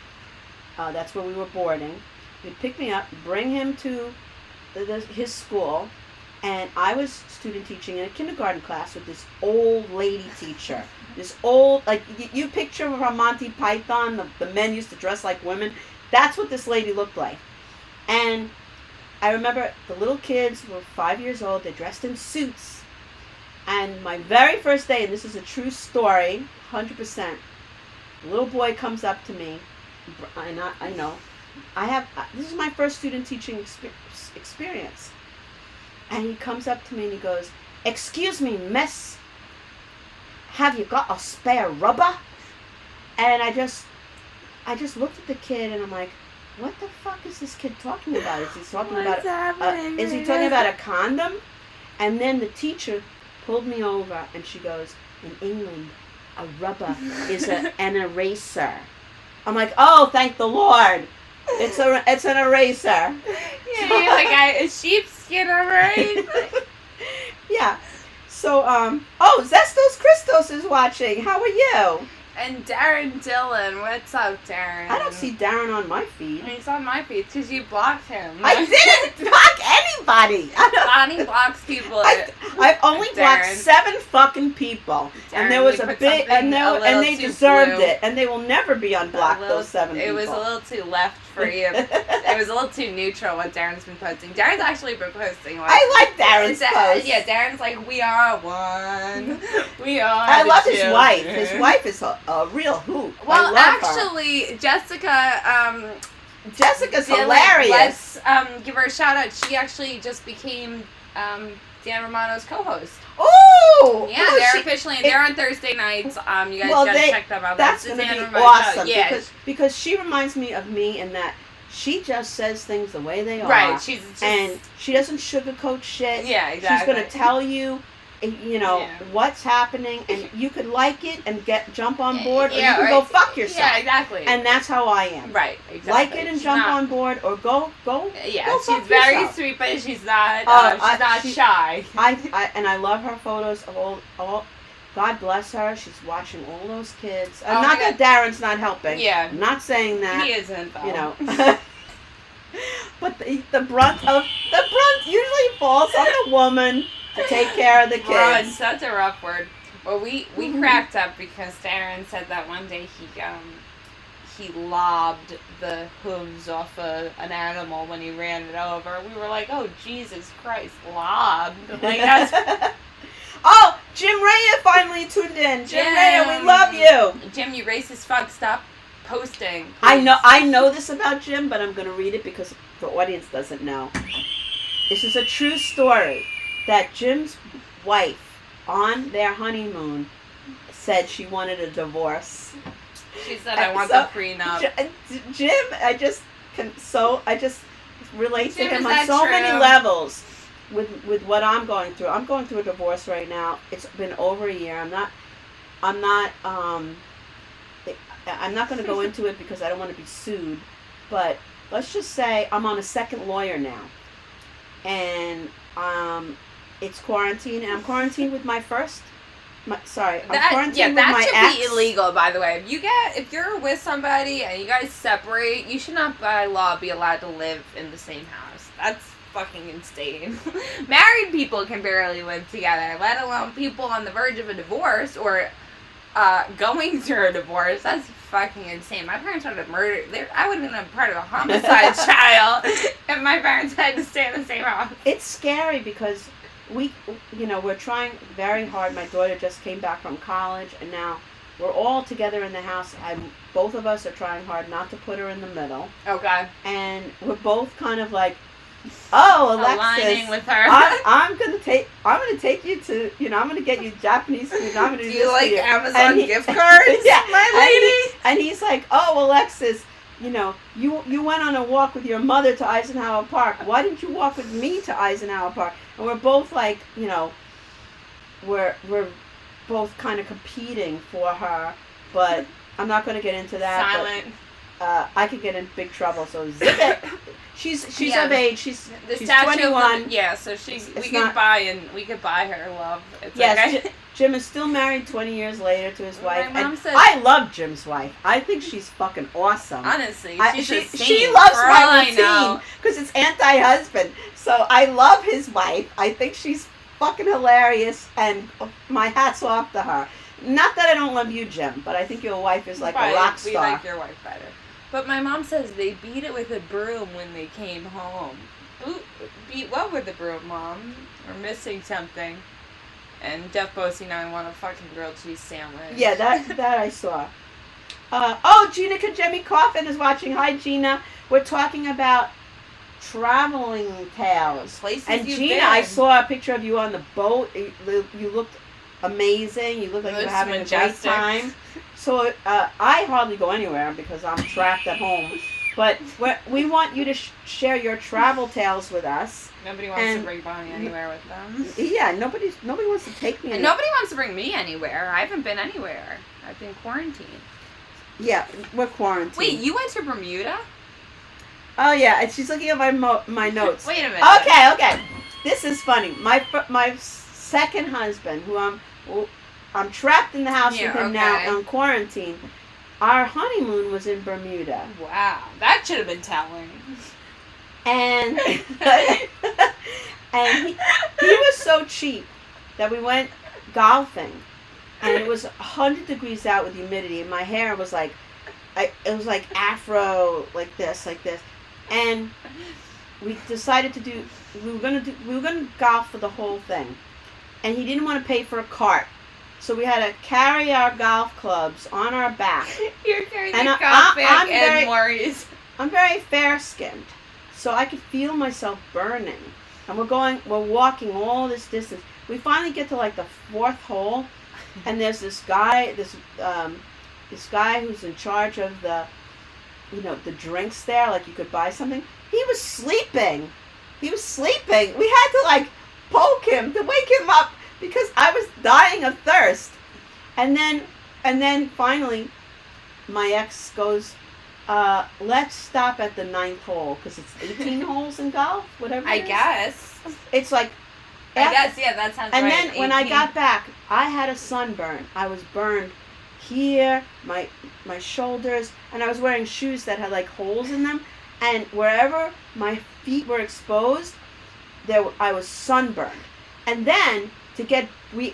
That's where we were boarding. He'd pick me up, bring him to his school, and I was student teaching in a kindergarten class with this old lady teacher. This old, like, you picture from Monty Python, the men used to dress like women. That's what this lady looked like. And I remember the little kids were 5 years old. They dressed in suits. And my very first day, and this is a true story, 100%, the little boy comes up to me. I know. This is my first student teaching experience. And he comes up to me and he goes, "Excuse me, miss, have you got a spare rubber?" And I just looked at the kid and I'm like, what the fuck is this kid talking about? Is he talking about a condom? And then the teacher pulled me over and she goes, "In England, a rubber is an eraser." I'm like, oh, thank the Lord. It's an eraser. Yeah, you're like a sheepskin eraser. Yeah. So, Zestos Christos is watching. How are you? And Darren Dillon. What's up, Darren? I don't see Darren on my feed. He's on my feed because you blocked him. I didn't block anybody. Bonnie blocks people. I've only blocked 7 fucking people, and there was a big, and they deserved it, and they will never be unblocked. Those 7 people. It was a little too left for you. It was a little too neutral what Darren's been posting. Darren's actually been posting. Like, I like Darren's posts. Yeah, Darren's like, "We are one. We are." I love his children. wife. His wife is a real hoot. Well, I love actually, her. Jessica's Dylan, hilarious. Let's give her a shout out. She actually just became Dan Romano's co-host. Oh! Yeah, they're officially. They're on Thursday nights. You guys gotta check them out. That's the gonna Dan be Romano awesome. show. Yeah, because she reminds me of me in that she just says things the way they are. Right. She's just, and she doesn't sugarcoat shit. Yeah, exactly. She's gonna tell you, what's happening, and you could like it and jump on board, or you can go fuck yourself. Yeah, exactly. And that's how I am. Right, exactly. Like it and jump on board, or go. Yeah, go she's fuck very yourself. sweet, but she's not. She's not shy. I love her photos of all. God bless her. She's watching all those kids. Oh not that Darren's not helping. Yeah. I'm not saying that. He isn't, though. You know. But the brunt usually falls on the woman to take care of the kids. Brunt, such a rough word. Well, we cracked up because Darren said that one day he lobbed the hooves off an animal when he ran it over. We were like, oh, Jesus Christ, lobbed. Like, that's... Oh, Jim Raya finally tuned in. Jim Raya, we love you. Jim, you racist fuck, stop posting. Please. I know this about Jim, but I'm going to read it because the audience doesn't know. This is a true story that Jim's wife, on their honeymoon, said she wanted a divorce. She said, I want the prenup. Jim, I just relate to him on so true? many levels with what I'm going through. I'm going through a divorce right now. It's been over a year. I'm not going to go into it because I don't want to be sued, but let's just say I'm on a second lawyer now, and it's quarantine, and I'm quarantined with my first. I'm quarantined with my that should ex. be illegal, by the way. If you're with somebody and you guys separate, you should not by law be allowed to live in the same house. That's fucking insane. Married people can barely live together, let alone people on the verge of a divorce or going through a divorce. That's fucking insane. My parents would have murdered. I would have been a part of a homicide trial if my parents had to stay in the same house. It's scary because we're trying very hard. My daughter just came back from college, and now we're all together in the house. Both of us are trying hard not to put her in the middle. Okay. And we're both kind of like, oh, Alexis, aligning with her. I'm gonna take you to, I'm gonna get you Japanese food. I'm gonna do you this like for you. Amazon gift cards? Yeah, my lady. And he's like, oh, Alexis, you went on a walk with your mother to Eisenhower Park. Why didn't you walk with me to Eisenhower Park? And we're both like, we're both kind of competing for her, but I'm not going to get into that. Silent. But, I could get in big trouble. So zip it. She's of age. She's the she's statute 21. Yeah, so we could buy her love. It's Yes, okay. Jim is still married 20 years later to his wife. My mom And says, I love Jim's wife. I think she's fucking awesome. honestly, She loves my routine because it's anti-husband. So I love his wife. I think she's fucking hilarious, and my hat's off to her. Not that I don't love you, Jim, but I think your wife is like a rock star. We like your wife better. But my mom says they beat it with a broom when they came home. Beat what with a broom, Mom? We're missing something. And Jeff Bosey and I want a fucking grilled cheese sandwich. Yeah, that I saw. Gina Kajemi Coffin is watching. Hi, Gina. We're talking about traveling tales. Places and you've Gina, been. I saw a picture of you on the boat. You looked amazing. You looked like you were having majestic. a great time. So I hardly go anywhere because I'm trapped at home. But we want you to share your travel tales with us. Nobody wants to bring Bonnie anywhere with them. Yeah, nobody wants to take me. And nobody wants to bring me anywhere. I haven't been anywhere. I've been quarantined. Yeah, we're quarantined. Wait, you went to Bermuda? Oh yeah, and she's looking at my notes. Wait a minute. Okay. This is funny. My second husband, who I'm trapped in the house with him now on quarantine. Our honeymoon was in Bermuda. Wow, that should have been telling. And and he was so cheap that we went golfing, and it was 100 degrees out with humidity, and my hair was like, it was like afro, like this, and we decided we were gonna golf for the whole thing, and he didn't want to pay for a cart. So we had to carry our golf clubs on our back. You're carrying the golf bag and Maurice. I'm very fair-skinned, so I could feel myself burning. And we're walking all this distance. We finally get to like the fourth hole, and there's this guy who's in charge of the drinks there. Like you could buy something. He was sleeping. We had to like poke him to wake him up, because I was dying of thirst. And then finally, my ex goes, let's stop at the 9th hole, because it's 18 holes in golf, whatever it is. I guess. It's like... that sounds right. And then when I got back, I had a sunburn. I was burned here, my shoulders, and I was wearing shoes that had like holes in them. And wherever my feet were exposed, I was sunburned. And then... we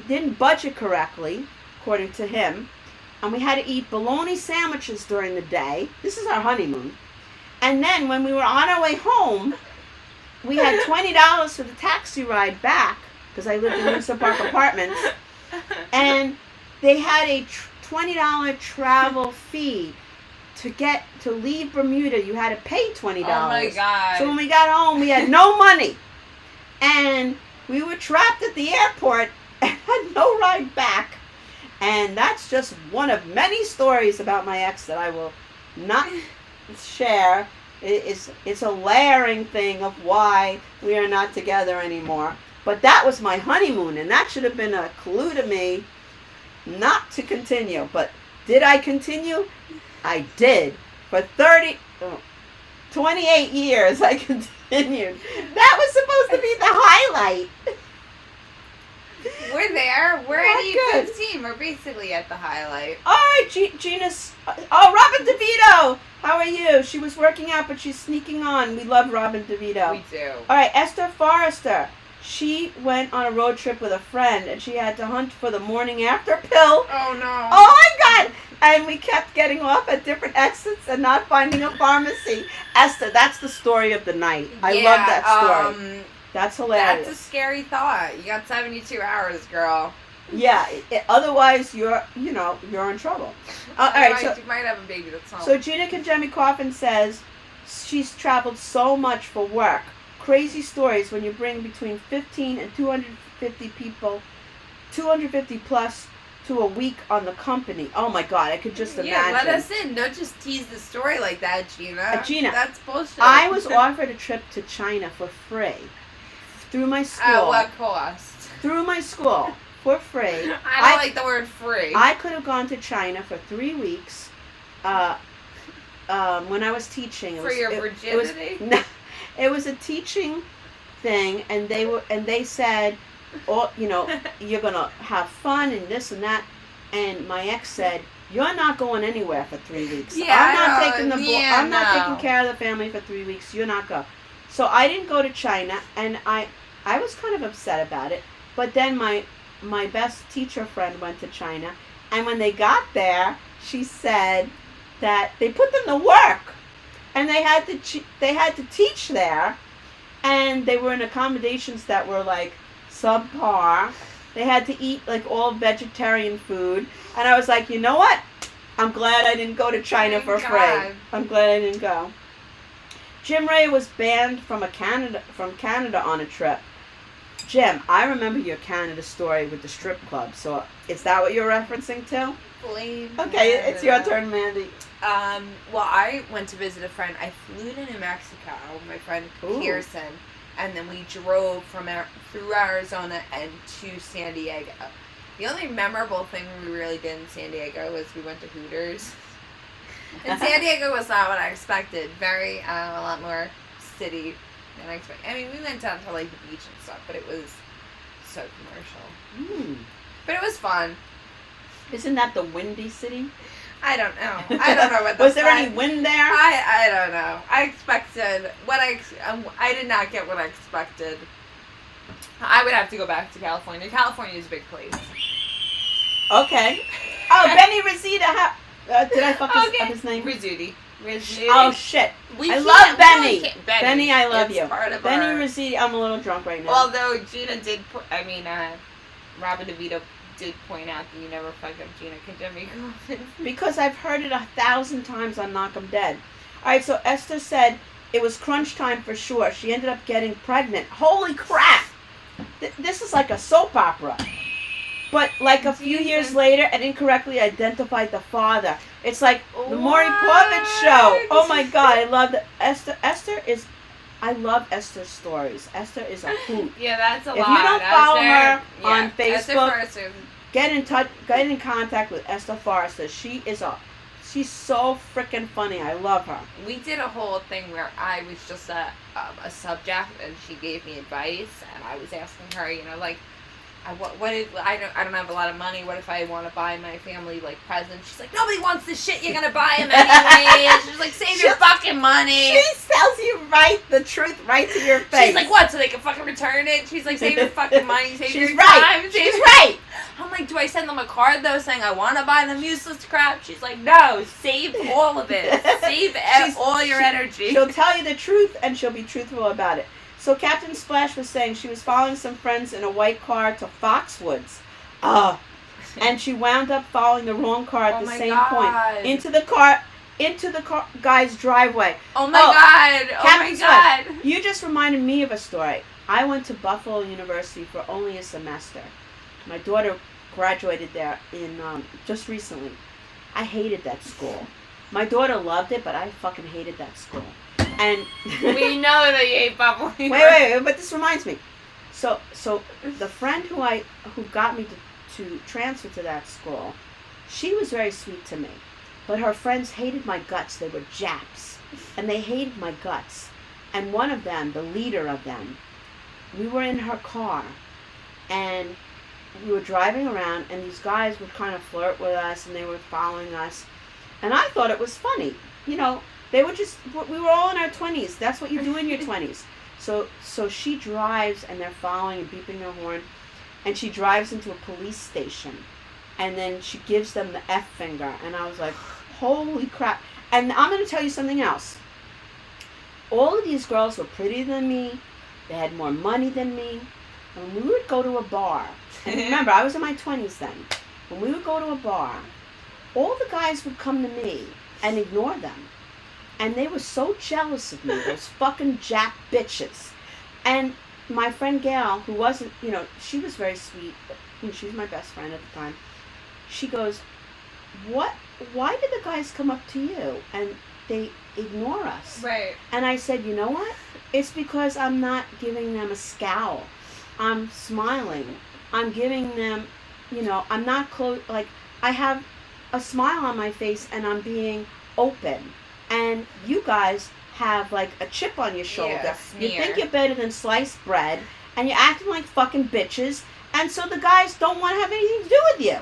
didn't budget correctly, according to him, and we had to eat bologna sandwiches during the day. This is our honeymoon. And then when we were on our way home, we had $20 for the taxi ride back, because I lived in Windsor Park Apartments, and they had a $20 travel fee. To leave Bermuda, you had to pay $20. Oh my God. So when we got home, we had no money. And we were trapped at the airport and had no ride back. And that's just one of many stories about my ex that I will not share. It's a layering thing of why we are not together anymore. But that was my honeymoon, and that should have been a clue to me not to continue. But Did I continue? I did. For 28 years I continued. That was supposed to be the highlight. We're there. We're Not at good. E15. We're basically at the highlight. All right, Gina's. Oh, Robin DeVito. How are you? She was working out, but she's sneaking on. We love Robin DeVito. We do. All right, Esther Forrester. She went on a road trip with a friend, and she had to hunt for the morning after pill. Oh no. Oh my God! And we kept getting off at different exits and not finding a pharmacy. Esther, that's the story of the night. I love that story. That's hilarious. That's a scary thought. You got 72 hours, girl. Yeah. Otherwise, you're in trouble. All right. So you might have a baby that's home. So Gina Kajemi Coffin says she's traveled so much for work. Crazy stories when you bring between 15 and 250 people, 250 plus to a week on the company. Oh my God, I could just imagine. Yeah, let us in. Don't just tease the story like that, Gina. Gina, that's bullshit. I was offered a trip to China for free through my school. At what cost? Through my school for free. I don't like the word free. I could have gone to China for 3 weeks. When I was teaching, For your virginity? It was a teaching thing, and they said, "Oh, you're gonna have fun and this and that." And my ex said, "You're not going anywhere for 3 weeks. Yeah, I'm not taking I'm not taking care of the family for 3 weeks. You're not go." So I didn't go to China, and I was kind of upset about it. But then my best teacher friend went to China, and when they got there, she said that they put them to work. And they had to teach there, and they were in accommodations that were like subpar. They had to eat like all vegetarian food, and I was like, you know what? I'm glad I didn't go to China for free. I'm glad I didn't go. Jim Ray was banned from Canada on a trip. Jim, I remember your Canada story with the strip club. So is that what you're referencing to? Okay, it's your turn, Mandy. Well, I went to visit a friend. I flew to New Mexico, my friend Pearson, and then we drove through Arizona and to San Diego. The only memorable thing we really did in San Diego was we went to Hooters. And San Diego was not what I expected. Very, a lot more city than I expected. I mean, we went down to like the beach and stuff, but it was so commercial. But it was fun. Isn't that the windy city? I don't know. I don't know what the Was there any wind there? I don't know. I expected what I did not get what I expected. I would have to go back to California. California is a big place. Okay. Oh, Benny Rosita. Did I fuck up his name? Rizzuti. Oh shit! I love Benny. Benny, I love you. Benny Rosita. I'm a little drunk right now. Although Gina did, Robin DeVito did point out that you never fucked up Gina Kajemi Coffin. Because I've heard it 1,000 times on Knock 'em Dead. Alright, so Esther said it was crunch time for sure. She ended up getting pregnant. Holy crap! This is like a soap opera. But like a few years later and incorrectly identified the father. It's like the Maury Povich show. Oh my God, I love that. Esther is... I love Esther's stories. Esther is a hoot. Yeah, that's a lot. If you don't follow her on Facebook, get in contact with Esther Forrester. She's so freaking funny. I love her. We did a whole thing where I was just a subject, and she gave me advice, and I was asking her, like, I don't have a lot of money. What if I want to buy my family like presents? She's like, nobody wants the shit you're gonna buy them anyway. She's like, save your fucking money. She tells you the truth right to your face. She's like, what? So they can fucking return it? She's like, save your fucking money, save your right. time. She's right. I'm like, do I send them a card though saying I want to buy them useless crap? She's like, no, save all of it. Save all your energy. She'll tell you the truth and she'll be truthful about it. So Captain Splash was saying she was following some friends in a white car to Foxwoods. And she wound up following the wrong car at the same point. Into the guy's driveway. Oh my God. Oh Captain my God. Splash, you just reminded me of a story. I went to Buffalo University for only a semester. My daughter graduated there just recently. I hated that school. My daughter loved it, but I fucking hated that school. And we know that you hate Buffalo. Wait, but this reminds me. So the friend who got me to transfer to that school, She was very sweet to me, but her friends hated my guts. They were Japs, and they hated my guts. And one of them, the leader of them, we were in her car, and we were driving around, and these guys would kind of flirt with us, and they were following us, and I thought it was funny. You know, they were just, we were all in our 20s. That's what you do in your 20s. So she drives, and they're following and beeping her horn, and she drives into a police station, and then she gives them the F finger, and I was like, holy crap. And I'm going to tell you something else. All of these girls were prettier than me. They had more money than me. When we would go to a bar, and remember, I was in my 20s then. When we would go to a bar, all the guys would come to me and ignore them. And they were so jealous of me, those fucking Jap bitches. And my friend Gail, who wasn't, you know, she was very sweet. She was my best friend at the time. She goes, why did the guys come up to you and they ignore us? Right. And I said, you know what? It's because I'm not giving them a scowl. I'm smiling. I'm giving them, you know, I'm not like, I have a smile on my face and I'm being open. And you guys have like a chip on your shoulder. Yeah, you think you're better than sliced bread, and you're acting like fucking bitches, and so the guys don't want to have anything to do with you.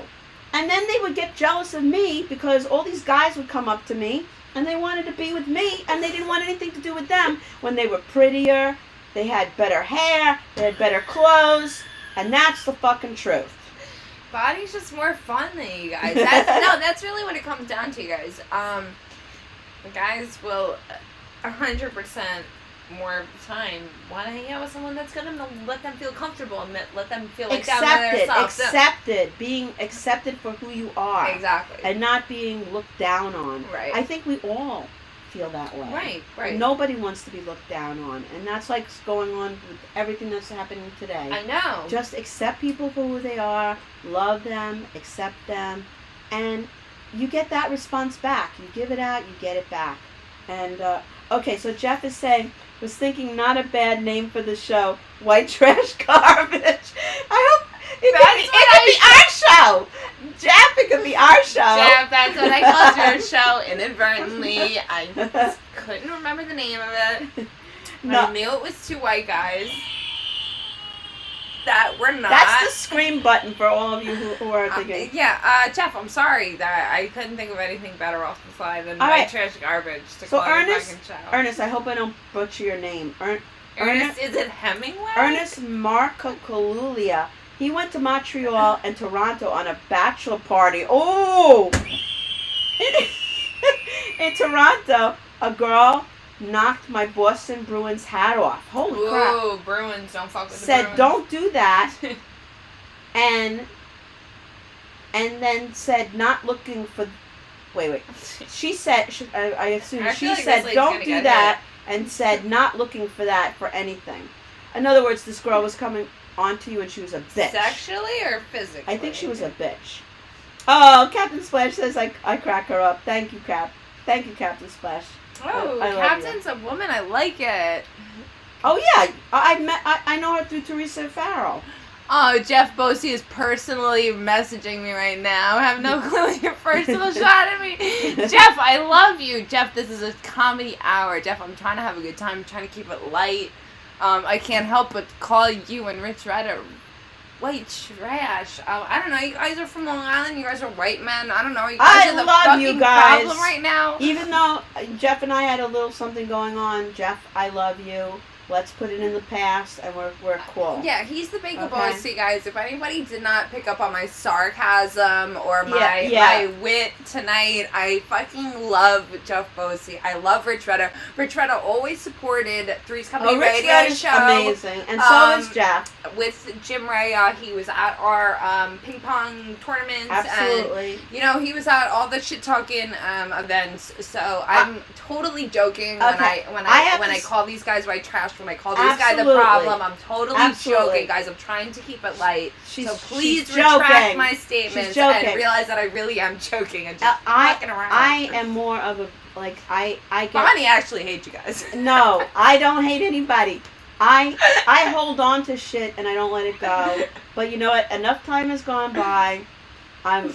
And then they would get jealous of me because all these guys would come up to me and they wanted to be with me, and they didn't want anything to do with them when they were prettier, they had better hair, they had better clothes, and that's the fucking truth. Body's just more fun than you guys. That's really what it comes down to, you guys. The guys will 100% more of the time want to hang out with someone that's going to let them feel comfortable and let them feel like accepted, being accepted for who you are. Exactly. And not being looked down on. Right. I think we all feel that way. Right. Nobody wants to be looked down on. And that's like going on with everything that's happening today. I know. Just accept people for who they are, love them, accept them, and you get that response back. You give it out, you get it back. And, okay, so Jeff is saying, was thinking not a bad name for the show, White Trash Garbage. I hope it could be our show. Jeff, it could be our show. Jeff, that's what I called your show inadvertently. I couldn't remember the name of it. No. I knew it was two white guys that were not. That's the scream button for all of you who are thinking. Jeff, I'm sorry that I couldn't think of anything better off the fly than White Trash Garbage to call your fucking show. Ernest, I hope I don't butcher your name. Ernest, is it Hemingway? Ernest Marcoccolulia. He went to Montreal and Toronto on a bachelor party. Oh! In Toronto, a girl knocked my Boston Bruins hat off. Holy crap. Ooh, Bruins, don't fuck with the Said, Bruins. don't do that. and then said, not looking for... Wait. She said, I assume she said, don't do that, and said, not looking for that for anything. In other words, this girl was coming onto you and she was a bitch. Sexually or physically? I think she was a bitch. Oh, Captain Splash says I crack her up. Thank you, Cap. Thank you, Captain Splash. Oh, Captain's a woman. I like it. Oh yeah, I know her through Teresa Farrell. Oh, Jeff Bosey is personally messaging me right now. I have no clue your personal shot at me. Jeff, I love you. Jeff, this is a comedy hour. Jeff, I'm trying to have a good time. I'm trying to keep it light. I can't help but call you and Rich Ryder white trash. I don't know. You guys are from Long Island. You guys are white men. I don't know. You guys are the fucking problem right now. Even though Jeff and I had a little something going on, Jeff, I love you. Let's put it in the past, and we're cool. Yeah, he's the big bossy, guys. If anybody did not pick up on my sarcasm or my wit tonight, I fucking love Jeff Bosey. I love Rich Redder. Rich Redder always supported Three's Company Radio Show. Amazing, and so is Jeff. With Jim Ray, he was at our ping pong tournaments. Absolutely. And, he was at all the shit talking events. So I'm totally joking when I call these guys white trash. When I call these guys the problem, I'm totally joking, guys. I'm trying to keep it light. So please retract my statements and realize that I really am joking and just fucking around. I am more of a, like, I get... Bonnie actually hates you guys. No, I don't hate anybody. I hold on to shit and I don't let it go. But you know what? Enough time has gone by. I'm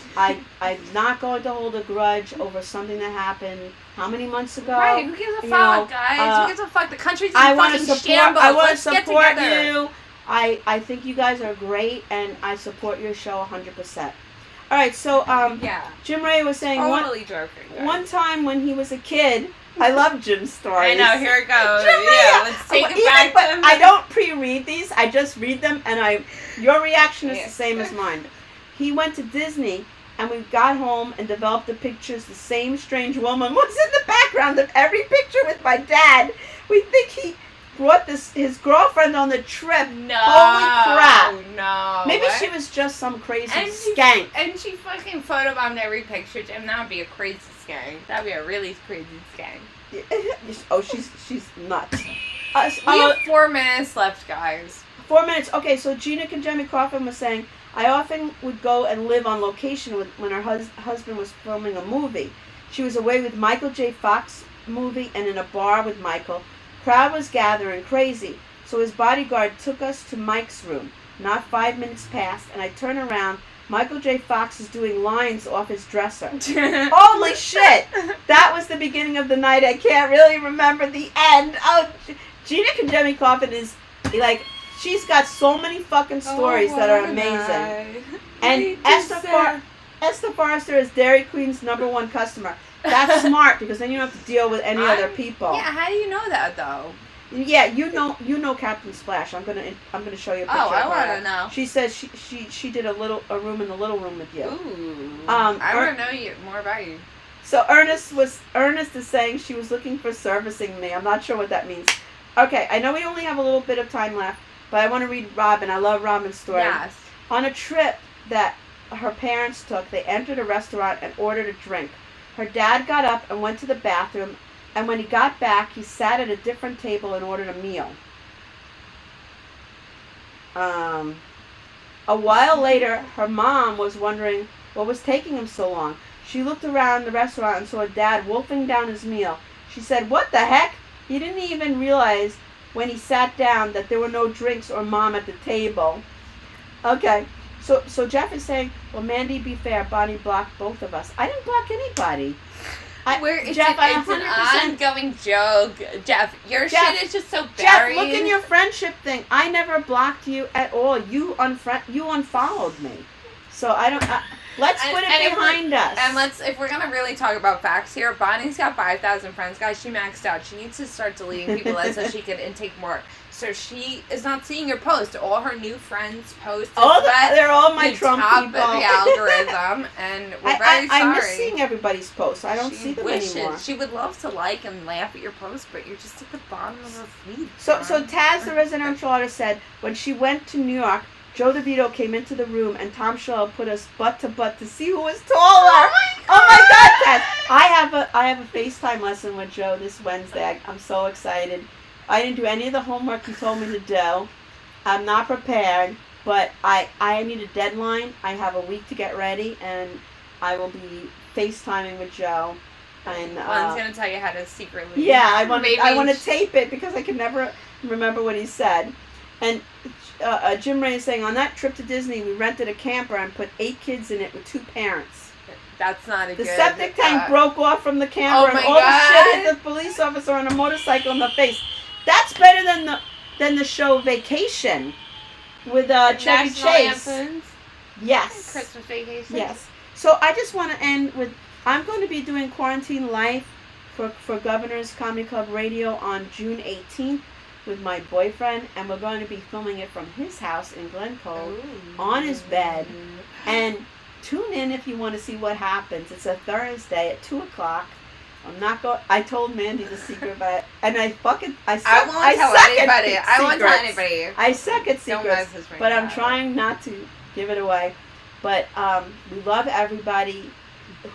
not going to hold a grudge over something that happened how many months ago. Right, who gives a You fuck, know, guys? Who gives a fuck? The country's in I want fucking to support. shambles. I want to Let's get support together. you. I think you guys are great, and I support your show 100%. All right, so Yeah. Jim Ray was saying Totally joking. Guys. one time when he was a kid. I love Jim's stories. I know. Here it goes. Jim Ray, Yeah, let's take it back. But I don't pre-read these. I just read them, and your reaction is the same as mine. He went to Disney, and we got home and developed the pictures. The same strange woman was in the background of every picture with my dad. We think he brought his girlfriend on the trip. No. Holy crap. No. Maybe what? she was just some crazy And skank. And she fucking photobombed every picture, Jim. That would be a crazy skank. That would be a really crazy skank. Oh, she's nuts. We have 4 minutes left, guys. 4 minutes. Okay, so Gina Conjemi Coffin was saying, I often would go and live on location when her husband was filming a movie. She was away with Michael J. Fox movie and in a bar with Michael. Crowd was gathering crazy, so his bodyguard took us to Mike's room. Not 5 minutes passed, and I turn around. Michael J. Fox is doing lines off his dresser. Holy shit! That was the beginning of the night. I can't really remember the end. Oh, Gina Conjemi Coffin is like, she's got so many fucking stories that are amazing. And Esther Forrester is Dairy Queen's #1 customer. That's smart because then you don't have to deal with any other people. Yeah, how do you know that though? Yeah, you know Captain Splash. I'm gonna show you a picture. Oh, I of want her. to know. She says she did a room in the little room with you. Ooh. I want to know more about you. So Ernest is saying she was looking for servicing me. I'm not sure what that means. Okay, I know we only have a little bit of time left, but I want to read Robin. I love Robin's story. Yes. On a trip that her parents took, they entered a restaurant and ordered a drink. Her dad got up and went to the bathroom, and when he got back, he sat at a different table and ordered a meal. A while later, her mom was wondering what was taking him so long. She looked around the restaurant and saw her dad wolfing down his meal. She said, "What the heck?" He didn't even realize when he sat down that there were no drinks or mom at the table. Okay. So Jeff is saying, well, Mandy, be fair, Bonnie blocked both of us. I didn't block anybody. It's an ongoing joke. Jeff, your shit is just so buried. Jeff, look in your friendship thing. I never blocked you at all. You unfollowed me. So I don't... let's put it behind us. And if we're going to really talk about facts here, Bonnie's got 5,000 friends. Guys, she maxed out. She needs to start deleting people so she can intake more. So she is not seeing your post. All her new friends post. They're all my Trump people. The algorithm, and we're very sorry. I miss seeing everybody's posts. I don't see them anymore. She would love to like and laugh at your posts, but you're just at the bottom of her feed. So Taz, the residential artist, said when she went to New York, Joe DeVito came into the room and Tom Schell put us butt to butt to see who was taller. Oh my God, Taz! I have a FaceTime lesson with Joe this Wednesday. I'm so excited. I didn't do any of the homework you told me to do. I'm not prepared, but I need a deadline. I have a week to get ready, and I will be FaceTiming with Joe. And One's gonna tell you how to secretly. Yeah, I want to tape it because I can never remember what he said. And Jim Ray is saying, on that trip to Disney, we rented a camper and put 8 kids in it with 2 parents. That's not a good... The septic tank broke off from the camper, and all the shit hit the police officer on a motorcycle in the face. That's better than the show Vacation with Chevy Chase. Anthems? Yes. Christmas Vacation. Yes. So I just want to end with, I'm going to be doing Quarantine Life for Governor's Comedy Club Radio on June 18th with my boyfriend, and we're going to be filming it from his house in Glen Cove on his bed. And tune in if you want to see what happens. It's a Thursday at 2:00. I'm not going. I told Mandy the secret, but I suck at secrets. I suck at secrets, but I'm trying not to give it away. But we love everybody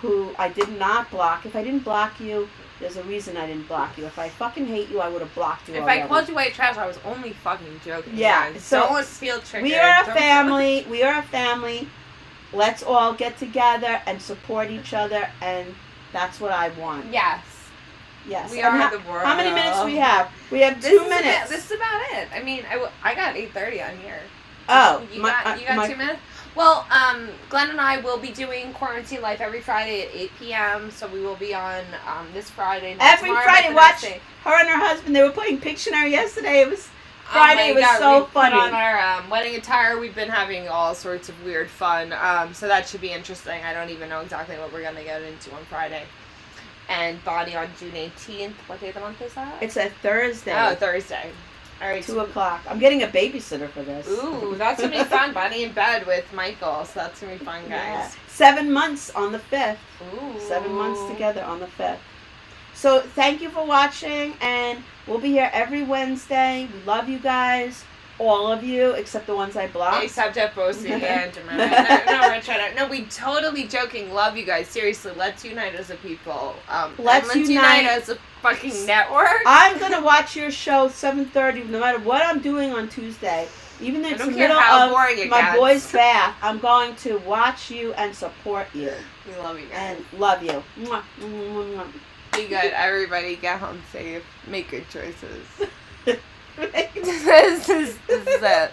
who I did not block. If I didn't block you, there's a reason I didn't block you. If I fucking hate you, I would have blocked you. If already. I called you white trash, I was only fucking joking. Yeah. Guys. So don't feel triggered. We are a family. We are a family. Let's all get together and support each other, and that's what I want. Yes. Yes. We are the world. How many minutes do we have? We have 2 minutes. This is about it. I mean, I got 8:30 on here. Oh, you got 2 minutes. Well, Glenn and I will be doing Quarantine Life every Friday at 8 p.m. So we will be on this Friday. Every tomorrow, Friday, the watch next day. her and her husband. They were playing Pictionary yesterday. It was Friday. It was so we funny. Put on our wedding attire. We've been having all sorts of weird fun. So that should be interesting. I don't even know exactly what we're gonna get into on Friday. And Bonnie on June 18th. What day of the month is that? It's a Thursday. Oh, Thursday. All right. 2 o'clock. I'm getting a babysitter for this. Ooh, that's gonna be fun. Bonnie in bed with Michael, so that's gonna be fun, guys. Yeah. 7 months on the 5th. Ooh. 7 months together on the 5th. So thank you for watching, and we'll be here every Wednesday. We love you guys. All of you, except the ones I blocked. Except Jeff Bosi and no, we're trying to. No, we totally joking. Love you guys. Seriously, let's unite as a people. Let's unite as a fucking network. I'm gonna watch your show 7:30, no matter what I'm doing on Tuesday. Even though it's the middle of my boy's bath, I'm going to watch you and support you. We love you guys. And love you. Mwah, mwah, mwah. Be good, everybody. Get home safe. Make good choices. This is it.